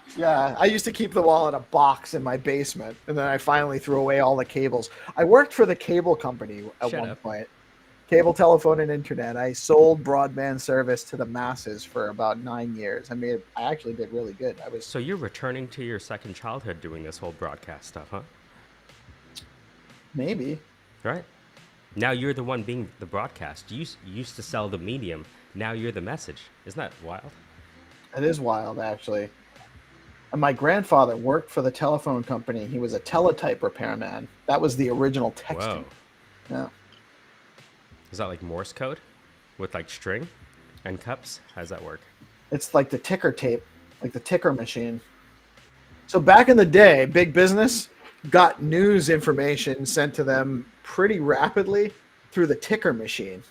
I used to keep them all in a box in my basement, and then I finally threw away all the cables. I worked for the cable company at one point. Cable, telephone, and internet. I sold broadband service to the masses for about 9 years. I actually did really good. So you're returning to your second childhood doing this whole broadcast stuff, huh? Maybe. Right. Now you're the one being the broadcast. You used to sell the medium. Now you're the message. Isn't that wild? It is wild, actually. And my grandfather worked for the telephone company. He was a teletype repairman. That was the original texting. Whoa. Yeah. Is that like Morse code with like string and cups? How does that work? It's like the ticker tape, like the ticker machine. So back in the day, big business got news information sent to them pretty rapidly through the ticker machine.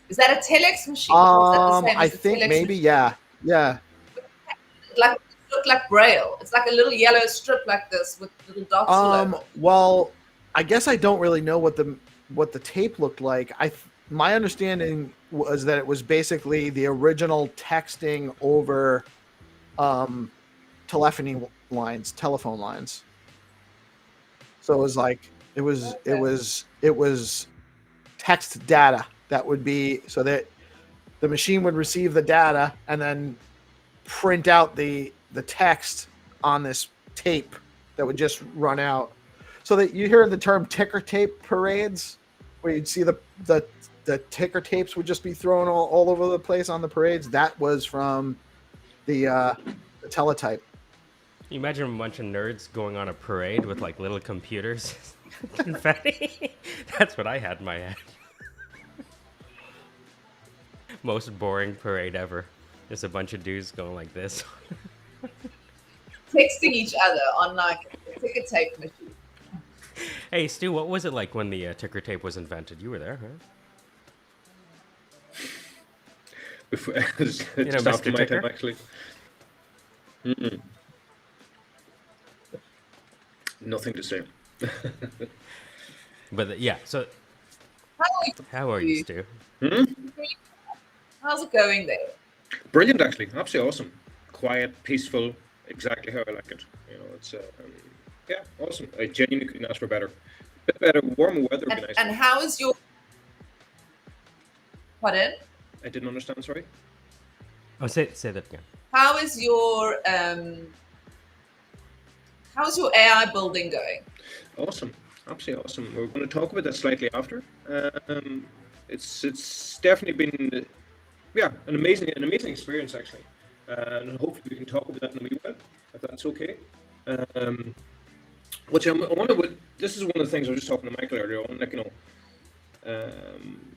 Is that a telex machine? Or is that the same I as think maybe, machine? yeah. Like look like Braille. It's like a little yellow strip like this with little dots all over. Well, I guess I don't really know what the tape looked like. My understanding was that it was basically the original texting over telephone lines. So it was like it was text data that would be, so that the machine would receive the data and then print out the text on this tape that would just run out. So that you hear the term ticker tape parades, where you'd see the ticker tapes would just be thrown all over the place on the parades. That was from the teletype. You imagine a bunch of nerds going on a parade with like little computers, confetti. That's what I had in my head. Most boring parade ever. Just a bunch of dudes going like this. Texting each other on like a ticker tape machine. Hey Stu, what was it like when the ticker tape was invented? You were there, huh? Before, You know, just after Mr. my Ticker? time, actually. Mm-mm. Nothing to say. But yeah, so How how are you, Stu? How's it going there? Brilliant, actually. Absolutely awesome. Quiet, peaceful, exactly how I like it. You know, it's yeah, awesome. I genuinely couldn't ask for better. Bit better, warmer weather would be nice. And how is your pardon? I didn't understand. Sorry. Oh, say that again. How is your AI building going? Awesome, absolutely awesome. We're going to talk about that slightly after. It's definitely been an amazing experience actually, and hopefully we can talk about that in a wee while, if that's okay. Which I wonder what this is one of the things I was just talking to Michael earlier on, like, you know,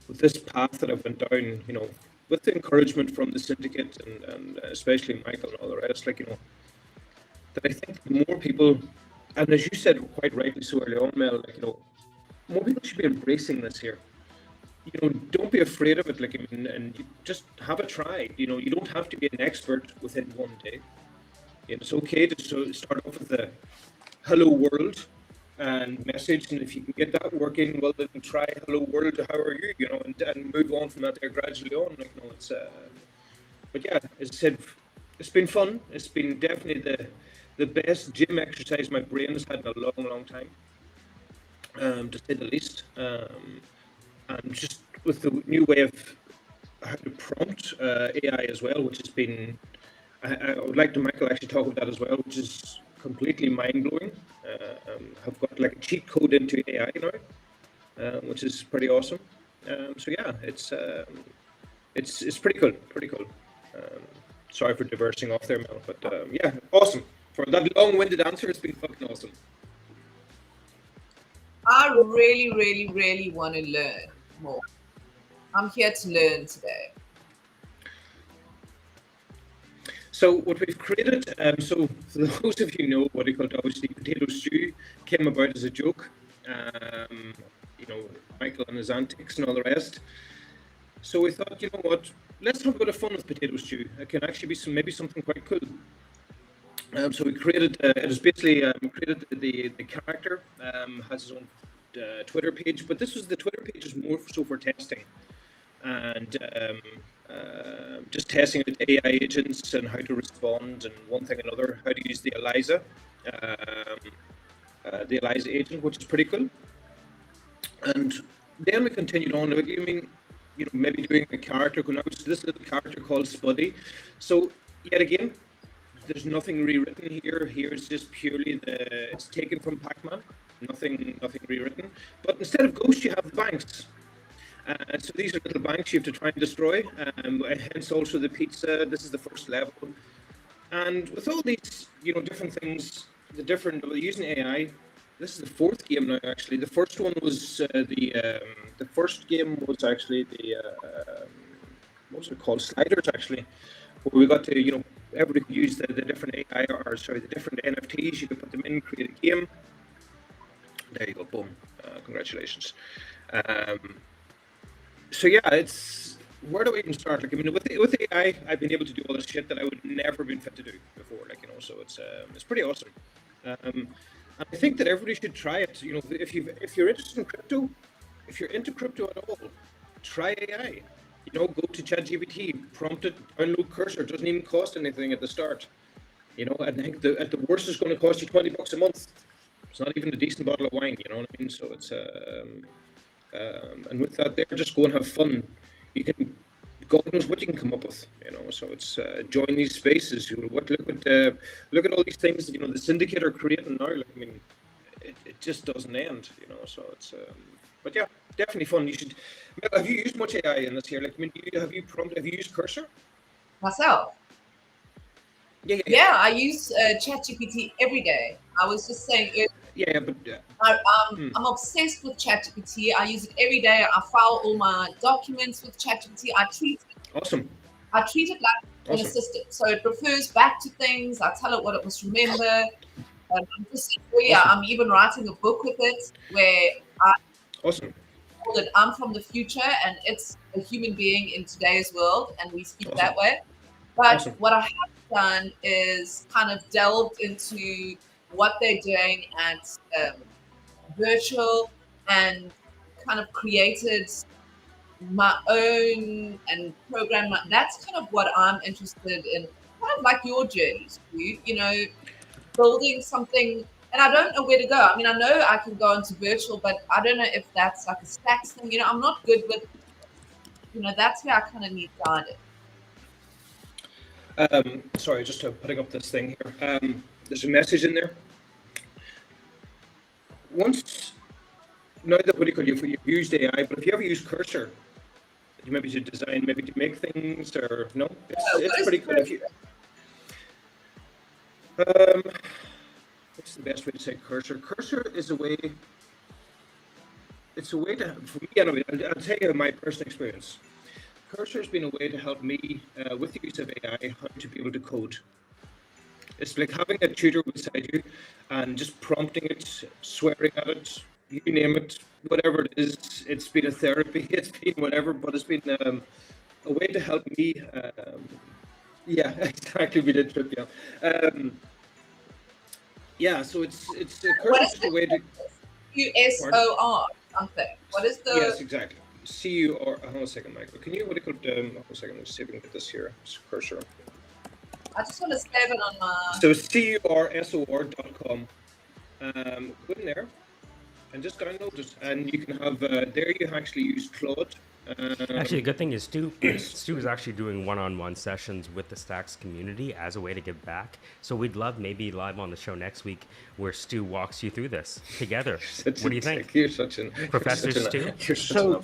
with this path that I've been down, you know, with the encouragement from the syndicate and especially Michael and all the rest, like, you know, that I think more people, and as you said quite rightly so early on, Mel, like, you know, more people should be embracing this here. You know, don't be afraid of it, like, I mean, and you just have a try. You know, you don't have to be an expert within one day. You know, it's okay to start off with the hello world and message, and if you can get that working, well, then try hello world, how are you, you know, and move on from that there gradually on, like, you know, it's, but yeah, as I said, it's been fun. It's been definitely the best gym exercise my brain has had in a long time, to say the least. And just with the new way of how to prompt AI as well, which has been, I would like to Michael actually talk about that as well, which is completely mind-blowing. I've got like a cheat code into AI now, which is pretty awesome. So yeah, it's pretty cool. Sorry for diversing off there, Mel, but yeah, awesome. For that long-winded answer, it's been fucking awesome. I really want to learn more. I'm here to learn today. So what we've created, so for those of you know what we call obviously potato stew came about as a joke. You know, Michael and his antics and all the rest. So we thought, you know what, let's have a bit of fun with potato stew. It can actually be maybe something quite cool. So we created, it was basically created the character, has his own Twitter page, but this was the Twitter page is more so for testing and just testing out AI agents and how to respond and one thing another, how to use the Eliza agent, which is pretty cool. And then we continued on. I mean, you know, maybe doing a character going out to this little character called Spuddy. So yet again, there's nothing rewritten here. Here's just purely it's taken from Pac-Man. Nothing rewritten. But instead of ghosts, you have the banks. So these are little banks you have to try and destroy. Hence also the pizza. This is the first level. And with all these, you know, different things, using AI. This is the fourth game now. Actually, the first one was the first game was actually the what was it called? Sliders, actually, where we got to, you know, everybody could use the different AI the different NFTs. You could put them in, create a game. There you go, boom! Congratulations. So yeah, it's where do we even start? Like, I mean, with AI, I've been able to do all this shit that I would never been fit to do before. Like, you know, so it's pretty awesome. And I think that everybody should try it. You know, if you're interested in crypto, if you're into crypto at all, try AI. You know, go to ChatGPT, prompt it, download Cursor. It doesn't even cost anything at the start. You know, I think at the worst it's going to cost you $20 a month. It's not even a decent bottle of wine. You know what I mean? So it's and with that, there, just go and have fun. You can, God knows what you can come up with. You know, so it's join these spaces. Look at all these things. You know, the syndicate are creating now. Like, I mean, it just doesn't end, you know. So it's but yeah, definitely fun. You should. Have you used much AI in this here? Like, I mean, have you used Cursor? Myself. Yeah. Yeah, I use ChatGPT every day. I was just saying earlier, Yeah, but I'm obsessed with ChatGPT. I use it every day. I file all my documents with ChatGPT. awesome. I treat it like an Awesome. assistant. So it refers back to things. I tell it what it must remember. Awesome. I'm even writing a book with it where I Awesome. told it I'm from the future and it's a human being in today's world and we speak Awesome. that way. But Awesome. what I have done is kind of delved into what they're doing at virtual and kind of created my own and program. That's kind of what I'm interested in, kind of like your journeys, you know, building something. And I don't know where to go. I mean, I know I can go into virtual, but I don't know if that's like a stacks thing. You know, I'm not good with, you know, that's where I kind of need guidance. Sorry, just putting up this thing here. There's a message in there. Now that you've used AI, but if you ever use Cursor, maybe to design, maybe to make things, or no, it's pretty cool. If you, what's the best way to say Cursor? Cursor is a way. It's a way to, for me anyway. I'll tell you my personal experience. Cursor has been a way to help me with the use of AI how to be able to code. It's like having a tutor beside you and just prompting it, swearing at it, you name it, whatever it is. It's been a therapy, it's been whatever, but it's been a way to help me. Yeah, exactly. We did trip, yeah. Yeah, so it's Cursor's a way to. QSOR something. What is the? Yes, exactly. CUR. Hold on a second, Michael. Can you what do you call it? Hold on a second. Let's see if we can get this here. It's Cursor. I just want to save it on my. So cursor.com. Go in there and just download it, and you can have there. You actually use Claude. Actually, the good thing is Stu is actually doing one-on-one sessions with the Stacks community as a way to give back. So we'd love maybe live on the show next week where Stu walks you through this together. What do you think? You're such an Professor Stu?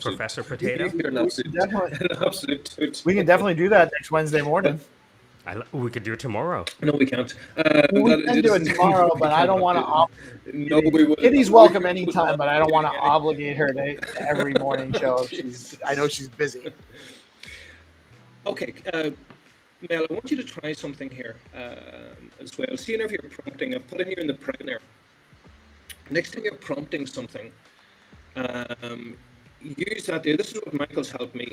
Professor Potato? You're an absolute toot. We can definitely do that next Wednesday morning. We could do it tomorrow. No, we can't. We can do it tomorrow, but I don't want to. No, we will. Kitty's welcome anytime, but I don't want to obligate her to every morning show. I know she's busy. Okay, Mel, I want you to try something here as well. See if you're prompting. I've put in here in the print there. Next time you're prompting something, use that there. This is what Michael's helped me.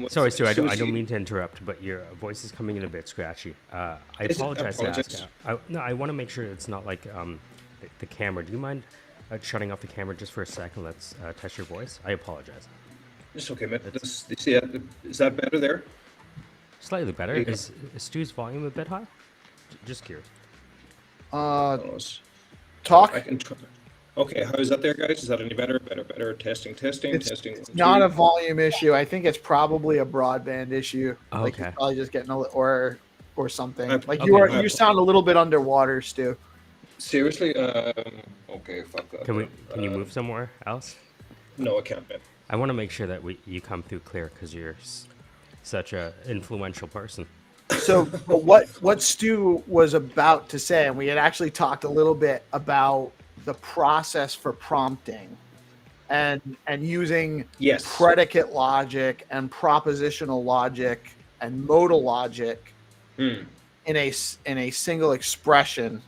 Sorry, Stu, I don't mean to interrupt, but your voice is coming in a bit scratchy. I apologize to ask. I want to make sure it's not like the camera. Do you mind shutting off the camera just for a second? Let's test your voice. I apologize. It's okay, mate. Is that better there? Slightly better. Is Stu's volume a bit high? Just curious. Talk. I can try. Okay, how is that there, guys? Is that any better? Better. Testing. It's not a volume issue. I think it's probably a broadband issue. Oh, like okay. you're probably just getting or something. Okay, you sound a little bit underwater, Stu. Seriously? Okay, fuck that. Can you move somewhere else? No, I can't, man. I want to make sure that you come through clear because you're such a influential person. So what Stu was about to say, and we had actually talked a little bit about the process for prompting and using predicate logic and propositional logic and modal logic in a single expression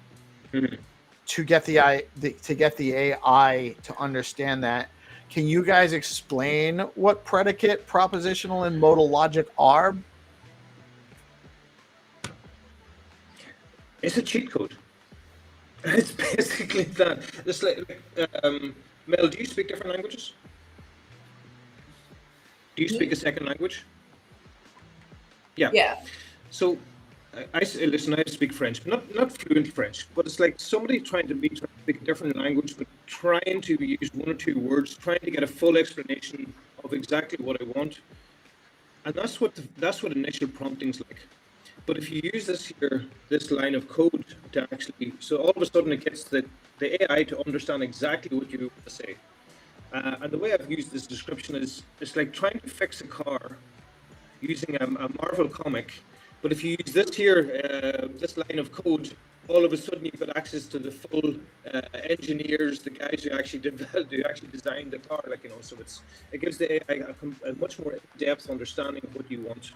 to get the AI to understand that. Can you guys explain what predicate, propositional, and modal logic are? It's a cheat code. It's basically that. It's like, Mel, do you speak different languages? Do you speak a second language? Yeah. Yeah. So, I speak French, not fluent French, but it's like somebody trying to speak a different language, but trying to use one or two words, trying to get a full explanation of exactly what I want. And that's what initial prompting's like. But if you use this line of code to actually, so all of a sudden it gets the AI to understand exactly what you want to say. And the way I've used this description is, it's like trying to fix a car using a Marvel comic. But if you use this line of code, all of a sudden you've got access to the full engineers, the guys who actually developed, who actually designed the car. So it gives the AI a much more in-depth understanding of what you want,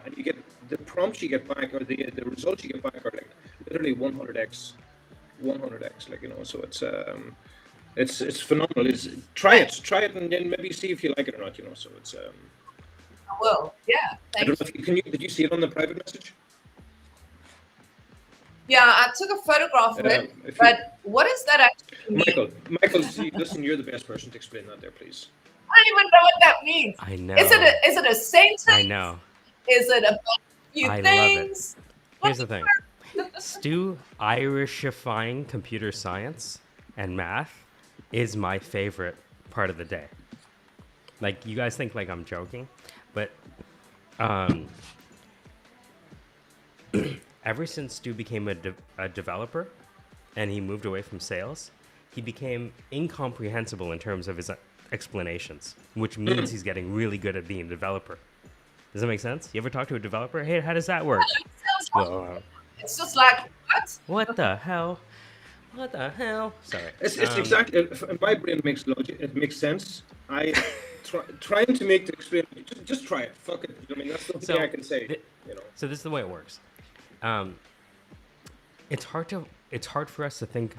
and you get the prompts you get back, or the results you get back are like literally 100x. So it's phenomenal. Try it, and then maybe see if you like it or not. So it's. I will. Yeah. I Thank don't you. know if did you see it on the private message? Yeah, I took a photograph of it, If you- but what does that actually mean? Michael, listen, you're the best person to explain that there, please. I don't even know what that means. I know. Is it a sentence? I know. Is it a few I love it. things? Here's the thing. Stu, Irishifying computer science and math is my favorite part of the day. Like, you guys think like I'm joking, but ever since Stu became a developer and he moved away from sales, he became incomprehensible in terms of his explanations, which means he's getting really good at being a developer. Does that make sense? You ever talk to a developer? Hey, how does that work? It's just like, what? What the hell? What the hell? Sorry. It's exactly. My brain makes logic. It makes sense. Trying to make the explain. Just try it. Fuck it. I mean, that's the only thing I can say. So this is the way it works. It's hard for us to think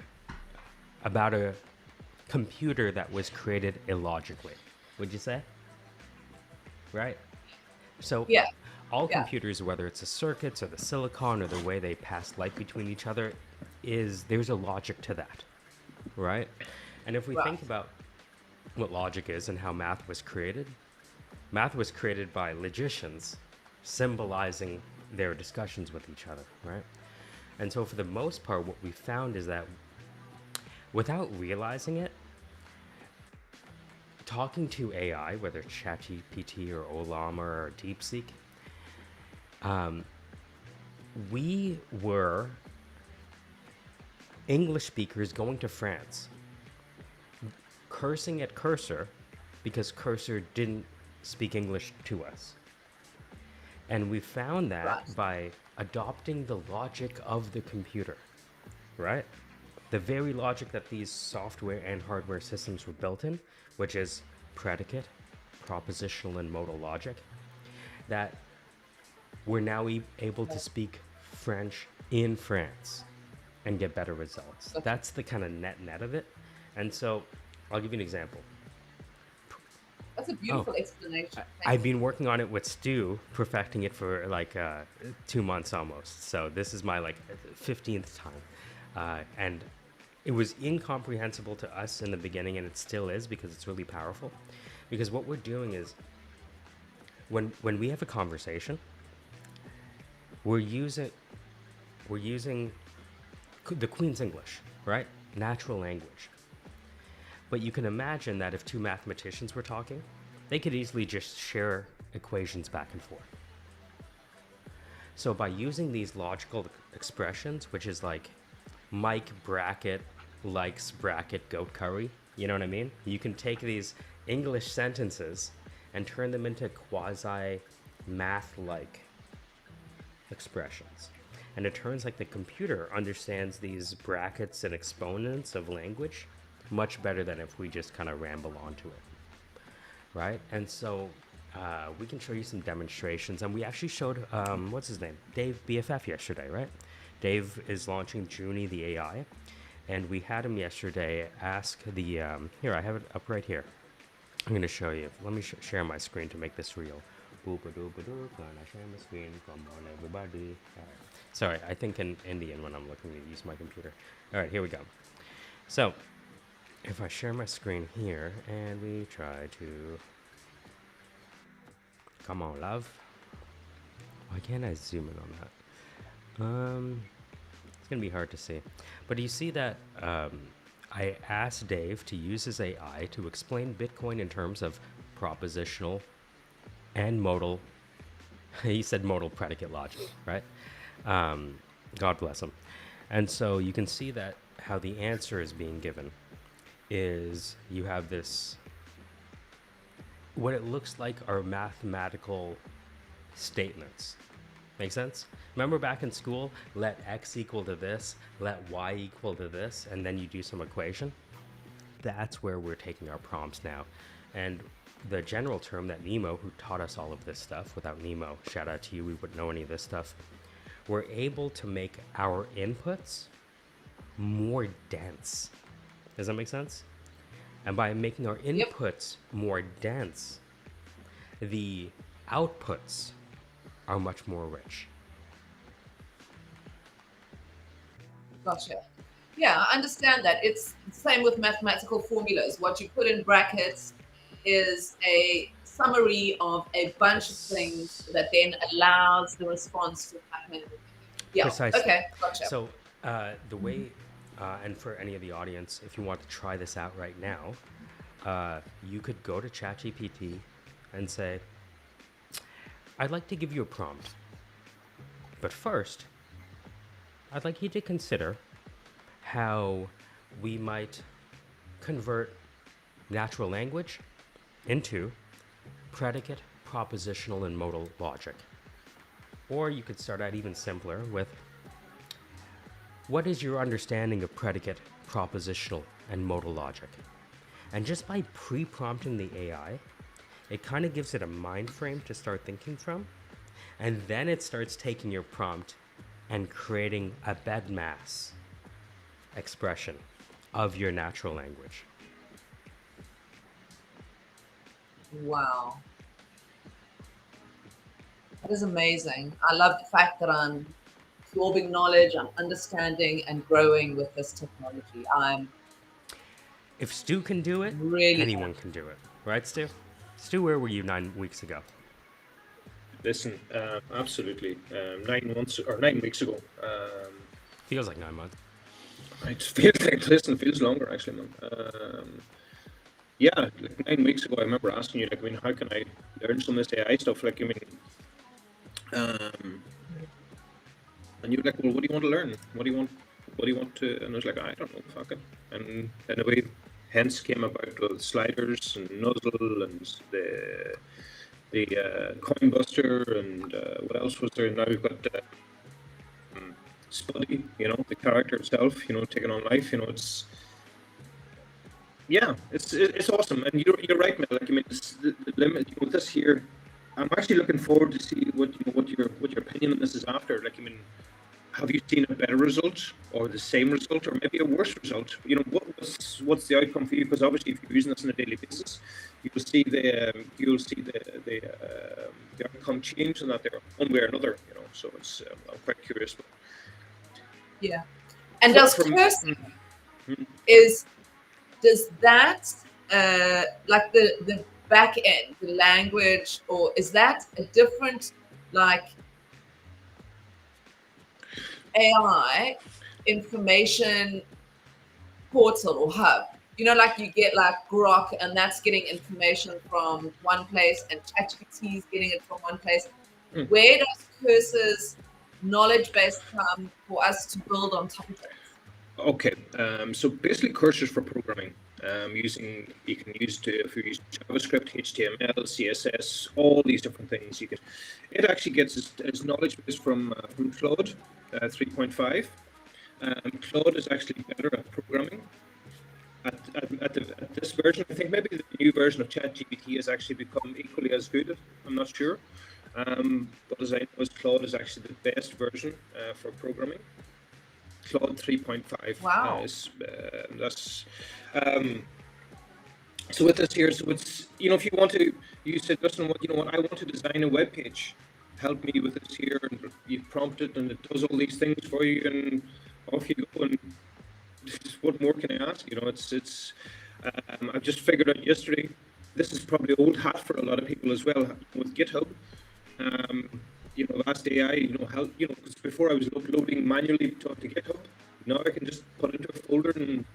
about a computer that was created illogically. Would you say? Right. So Yeah. all Yeah. computers, whether it's the circuits or the silicon or the way they pass light between each other, there's a logic to that, right? And if we think about what logic is and how math was created by logicians symbolizing their discussions with each other, right? And so for the most part, what we found is that without realizing it, talking to AI, whether it's ChatGPT or Ollama or DeepSeek, we were English speakers going to France, cursing at Cursor because Cursor didn't speak English to us. And we found that by adopting the logic of the computer, right? The very logic that these software and hardware systems were built in, which is predicate, propositional, and modal logic, that we're now able to speak French in France and get better results. That's the kind of net of it. And so I'll give you an example. That's a beautiful explanation. I've been working on it with Stu, perfecting it for like 2 months almost. So this is my 15th time. And it was incomprehensible to us in the beginning, and it still is because it's really powerful. Because what we're doing is when we have a conversation, we're using the Queen's English, right? Natural language. But you can imagine that if two mathematicians were talking, they could easily just share equations back and forth. So by using these logical expressions, which is like Mike bracket likes bracket goat curry, you know what I mean? You can take these English sentences and turn them into quasi math-like expressions. And it turns like the computer understands these brackets and exponents of language much better than if we just kind of ramble onto it, right? And so we can show you some demonstrations, and we actually showed what's his name, Dave BFF yesterday, right? Dave is launching Junie the AI, and we had him yesterday ask the here, I have it up right here. I'm going to show you. Let me share my screen to make this real. Gonna share my screen. Come on, everybody. All right. Sorry, I think in Indian when I'm looking to use my computer. All right, here we go. So if I share my screen here and we try to, come on, love. Why can't I zoom in on that? It's gonna be hard to see, but you see that I asked Dave to use his AI to explain Bitcoin in terms of propositional and modal He said modal predicate logic, right? God bless him. And so you can see that how the answer is being given is you have this, what it looks like are mathematical statements. Make sense? Remember back in school, let x equal to this, let y equal to this, and then you do some equation? That's where we're taking our prompts now. And the general term that Nemo, who taught us all of this stuff, without Nemo, shout out to you, we wouldn't know any of this stuff, we're able to make our inputs more dense. Does that make sense? And by making our inputs more dense, the outputs are much more rich. Gotcha. Yeah, I understand that. It's the same with mathematical formulas. What you put in brackets is a summary of a bunch of things that then allows the response to happen. Yeah. Precisely. Okay. Gotcha. So the way, and for any of the audience, if you want to try this out right now, you could go to ChatGPT and say, I'd like to give you a prompt. But first, I'd like you to consider how we might convert natural language into predicate, propositional, and modal logic. Or you could start out even simpler with, what is your understanding of predicate, propositional, and modal logic? And just by pre-prompting the AI, it kind of gives it a mind frame to start thinking from. And then it starts taking your prompt and creating a bedmass expression of your natural language. Wow. That is amazing. I love the fact that I'm absorbing knowledge, I'm understanding and growing with this technology. I'm If Stu can do it, really anyone can do it. Right, Stu? Stu, where were you 9 weeks ago? Listen, absolutely. 9 months or 9 weeks ago. Feels like 9 months. It feels like, listen, feels longer actually, man. Yeah, like 9 weeks ago, I remember asking you, like, I mean, how can I learn some of this AI stuff? Like, I mean, and you were like, well, what do you want to learn? What do you want to? And I was like, I don't know, fuck it. And anyway, hence came about the sliders and nozzle and the coin buster and what else was there? Now we've got Spuddy, you know, the character itself, you know, taking on life. You know, it's awesome. And you're right, Mel. Like, I mean, it's the limit. You know, this here, I'm actually looking forward to see what your opinion on this is after. Like, I mean, have you seen a better result or the same result or maybe a worse result? You know, what's the outcome for you? Because obviously, if you're using this on a daily basis, you'll see the outcome change in that there one way or another. You know, so it's I'm quite curious. Yeah. And does cursing does that like the back end, the language, or is that a different like AI information portal or hub? You know, like you get like Grok, and that's getting information from one place, and ChatGPT is getting it from one place. Where does Cursor's knowledge base come for us to build on top of it? Okay, so basically cursors for programming. You can use if you use JavaScript, HTML, CSS, all these different things. It actually gets its knowledge base from Claude 3.5. Claude is actually better at programming. At this version, I think maybe the new version of ChatGPT has actually become equally as good. I'm not sure. But as I know, Claude is actually the best version for programming. Claude 3.5. Wow. So with this here, so it's, you know, if you want to, you said, listen, what, you know what, I want to design a web page. Help me with this here, and you prompt it, and it does all these things for you, and off you go. And what more can I ask? You know, it's. I just figured out yesterday. This is probably old hat for a lot of people as well with GitHub. You know, Ask AI, you know, help, you know, because before I was uploading manually to GitHub. Now I can just put it into a folder and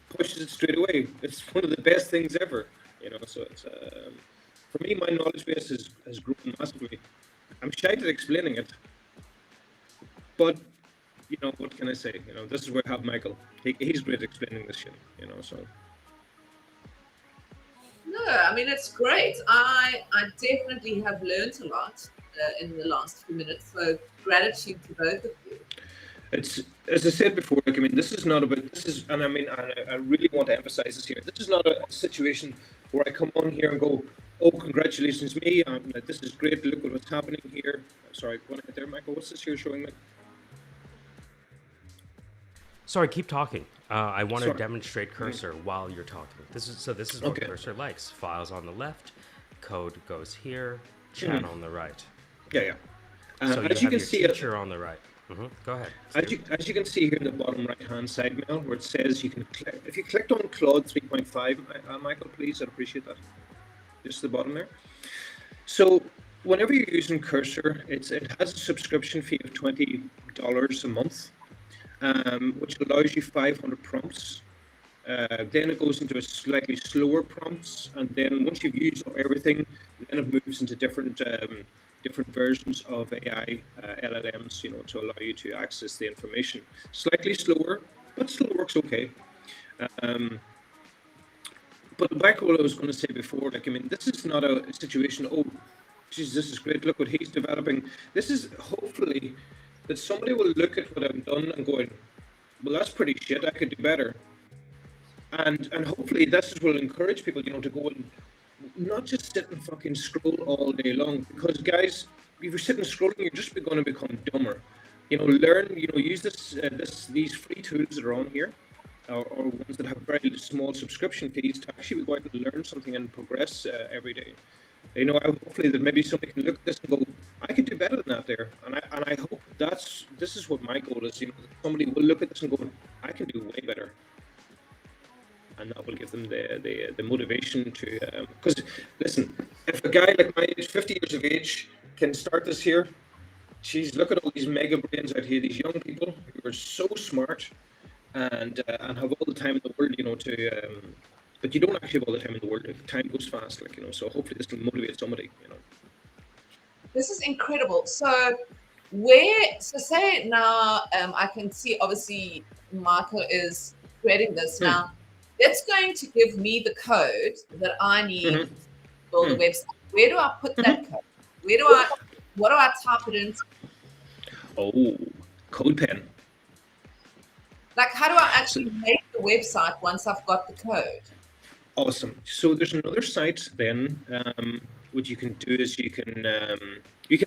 pushes it straight away. It's one of the best things ever, you know. So it's for me, my knowledge base has grown massively. I'm shy at explaining it, but you know, what can I say? You know, this is where I have Michael. He's great at explaining this shit. You know, so. No, I mean, it's great. I definitely have learned a lot in the last few minutes. So gratitude to both of you. It's, as I said before, like, I mean, this is not about, this is, and I mean, and I really want to emphasize this here. This is not a situation where I come on here and go, oh, congratulations me, this is great, look at what's happening here. Sorry, go ahead there, Michael, what's this here showing me? Sorry, keep talking. I want to Sorry. demonstrate cursor while you're talking. This is what Okay. cursor likes. Files on the left, code goes here, chat on the right. Yeah. So as you you have can your see, teacher on the right. Go ahead. as you can see here in the bottom right-hand side, Mel, where it says you can click, if you clicked on Claude 3.5, Michael, please, I'd appreciate that. Just the bottom there. So whenever you're using Cursor, it has a subscription fee of $20 a month, which allows you 500 prompts. Then it goes into a slightly slower prompts, and then once you've used up everything, then it moves into different versions of AI LLMs, you know, to allow you to access the information. Slightly slower, but still works okay. But back to what I was going to say before, like, I mean, this is not a situation, oh, geez, this is great, look what he's developing. This is hopefully that somebody will look at what I've done and going, well, that's pretty shit, I could do better. And hopefully this will encourage people, you know, to go and not just sit and fucking scroll all day long. Because guys, if you're sitting scrolling, you're just going to become dumber. You know, learn, you know, use these free tools that are on here, or ones that have very small subscription fees to actually go out and learn something and progress every day. You know, hopefully that maybe somebody can look at this and go, I could do better than that there. And I hope this is what my goal is. You know, that somebody will look at this and go, I can do way better. And that will give them the motivation to, because listen, if a guy like my age, 50 years of age, can start this here, geez, look at all these mega brains out here, these young people who are so smart and have all the time in the world, you know, but you don't actually have all the time in the world. Time goes fast, like, you know, so hopefully this will motivate somebody, you know. This is incredible. So say now, I can see obviously Michael is creating this now. It's going to give me the code that I need to build a website. Where do I put that code? What do I type it into? Oh, CodePen. Like, how do I actually make the website once I've got the code? Awesome. So there's another site then, what you can do is you can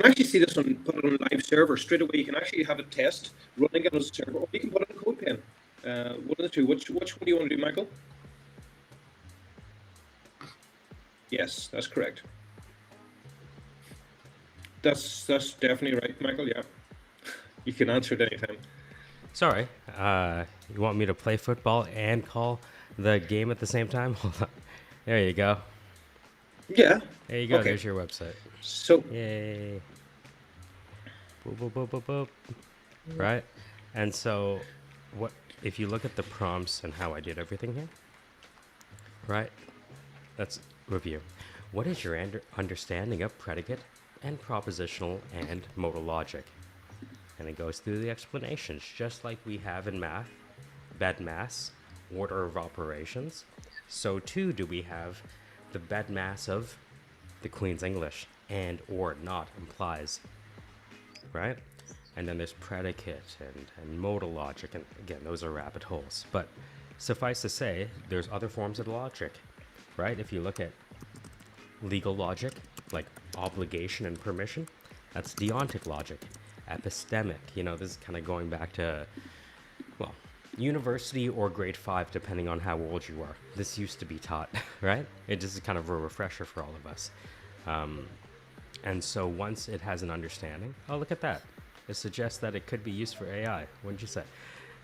actually see this one, put it on a live server straight away. You can actually have a test running it on a server, or you can put it in CodePen. One of the two. Which one do you want to do, Michael? Yes, that's correct. That's definitely right, Michael. Yeah, you can answer it anytime. Sorry, you want me to play football and call the game at the same time? Hold on. There you go. Yeah. There you go. Okay. There's your website. So. Yay. Boop, boop, boop, boop, boop. Right? And so, what if you look at the prompts and how I did everything here? Right? Let's review. What is your understanding of predicate and propositional and modal logic? And it goes through the explanations, just like we have in math, BEDMAS, order of operations. So too do we have the BEDMAS of the Queen's English, and or not implies, right? And then there's predicate and modal logic, and again, those are rabbit holes. But suffice to say, there's other forms of logic, right? If you look at legal logic, like obligation and permission, that's deontic logic. Epistemic, you know, this is kind of going back to, well, university or grade 5, depending on how old you are. This used to be taught, right? It just is kind of a refresher for all of us. And so once it has an understanding, oh, look at that. It suggests that it could be used for AI. Wouldn't you say?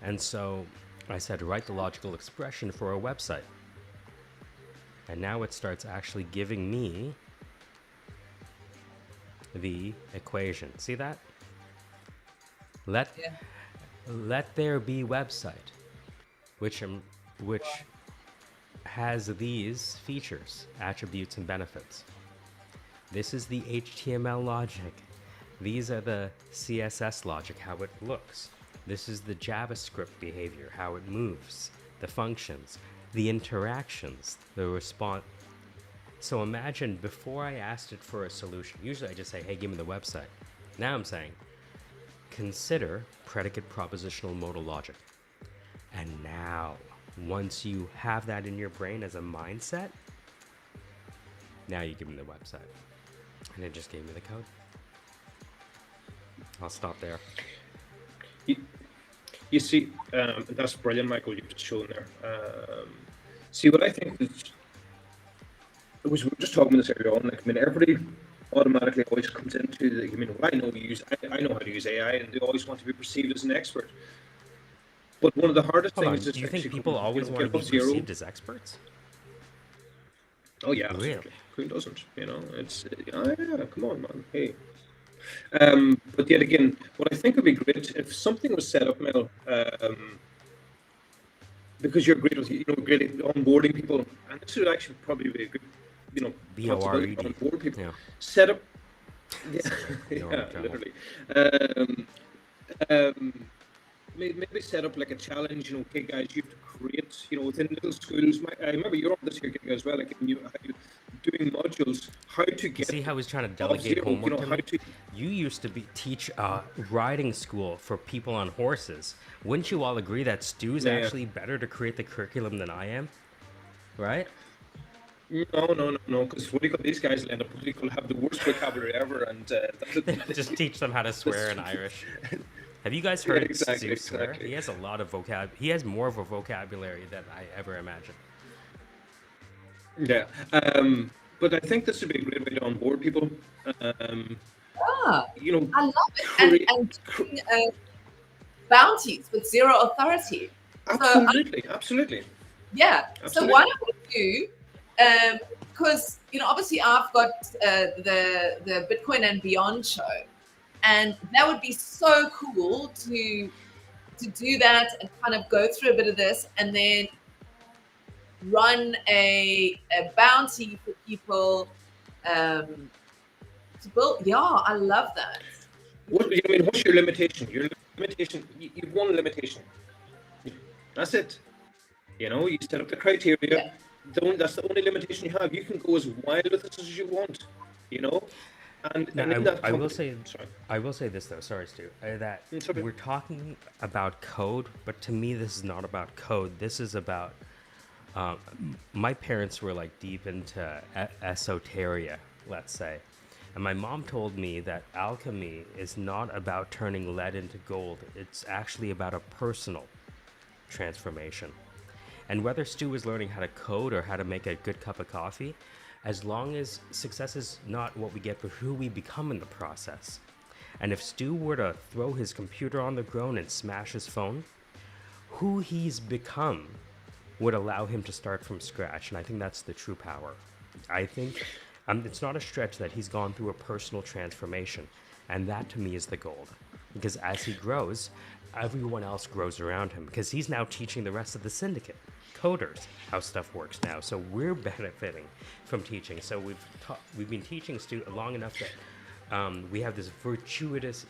And so I said, write the logical expression for a website. And now it starts actually giving me the equation. See that? Let there be website, which has these features, attributes, and benefits. This is the HTML logic. These are the CSS logic, how it looks. This is the JavaScript behavior, how it moves, the functions, the interactions, the response. So imagine before I asked it for a solution, usually I just say, hey, give me the website. Now I'm saying, consider predicate propositional modal logic. And now, once you have that in your brain as a mindset, now you give me the website. And it just gave me the code. I'll stop there. You see, that's brilliant, Michael, you've just shown there. See, what I think is, we were just talking about this earlier on, like, I mean, everybody automatically always comes into the, I mean, well, I know how to use AI, and they always want to be perceived as an expert. But one of the hardest Hold on, things is do you think actually people from, always want to be perceived as experts? Oh yeah, Really? absolutely. Who doesn't? You know, it's yeah. Come on, man. Hey. But yet again, what I think would be great if something was set up, Mel, because you're great with great at onboarding people, and this would actually probably be a good, possibility to BORED. onboard people. Yeah. Set up. Yeah, No, yeah, I'm literally. Maybe set up like a challenge. Okay, guys, you have to create. Within little schools. I remember you're on this here gig as well. Like you doing modules, how to get. See how he's trying to delegate zero, homework to how me? to. You used to teach riding school for people on horses. Wouldn't you all agree that Stu's Yeah. actually better to create the curriculum than I am? Right? No, because what do you call these guys end up have the worst vocabulary ever, and Just teach them how to swear in Irish. Have you guys heard exactly, Stu swear? exactly. He has a lot of He has more of a vocabulary than I ever imagined. Yeah. But I think this would be a great way to onboard people. I love it. Create- And doing, bounties with zero authority. Absolutely. Yeah. So Absolutely. why don't we do? Because obviously I've got the Bitcoin and Beyond show, and that would be so cool to do that and kind of go through a bit of this, and then run a bounty for people to build. Yeah, I love that. What's your limitation? Your limitation. You've one limitation. That's it. You set up the criteria. Yeah. That's the only limitation you have. You can go as wild with this as you want. And Now, in that I will company- say, Sorry. I will say this though. Sorry, Stu. That It's okay. we're talking about code, but to me, this is not about code. This is about. My parents were like deep into esoteria, let's say, and my mom told me that alchemy is not about turning lead into gold. It's actually about a personal transformation. And whether Stu is learning how to code or how to make a good cup of coffee, as long as success is not what we get, but who we become in the process. And if Stu were to throw his computer on the ground and smash his phone, who he's become would allow him to start from scratch. And I think that's the true power. I think it's not a stretch that he's gone through a personal transformation. And that to me is the gold. Because as he grows, everyone else grows around him. Because he's now teaching the rest of the syndicate, coders, how stuff works now. So we're benefiting from teaching. So we've been teaching Stu long enough that we have this virtuous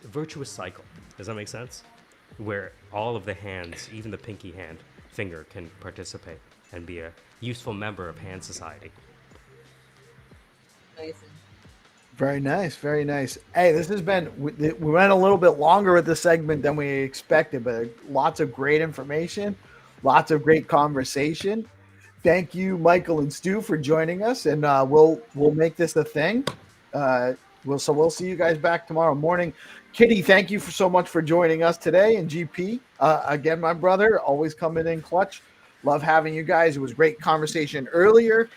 cycle. Does that make sense? Where all of the hands, even the pinky finger, can participate and be a useful member of hand society. Amazing. Very nice, very nice. Hey, this has been, we went a little bit longer with this segment than we expected, but lots of great information, lots of great conversation. Thank you, Michael and Stu, for joining us, and we'll make this a thing. We'll see you guys back tomorrow morning. Kitty, thank you so much for joining us today. And GP, again, my brother, always coming in clutch. Love having you guys. It was great conversation earlier.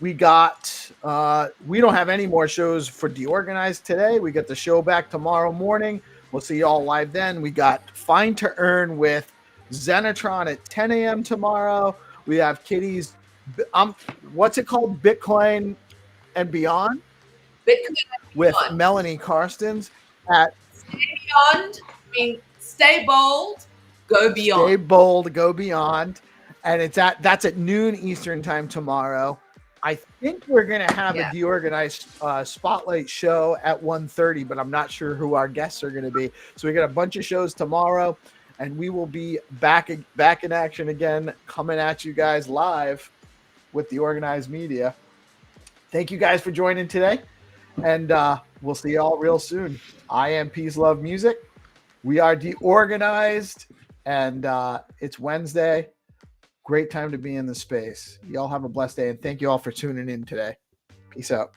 We don't have any more shows for DeOrganized today. We get the show back tomorrow morning. We'll see you all live then. We got Find to Earn with Zenatron at 10 a.m. tomorrow. We have Kitty's, what's it called? Bitcoin and Beyond? Bitcoin With Beyond. Melanie Karstens at Stay beyond. Stay bold. Go beyond. Stay Bold, Go Beyond. And that's at noon Eastern time tomorrow. I think we're going to have Yeah. a DeOrganized spotlight show at 1:30, but I'm not sure who our guests are going to be. So we got a bunch of shows tomorrow, and we will be back in action again, coming at you guys live with the Organized Media. Thank you guys for joining today, and we'll see you all real soon. I am PeaceLoveMusic. We are DeOrganized, and it's Wednesday. Great time to be in the space. Y'all have a blessed day, and thank you all for tuning in today. Peace out.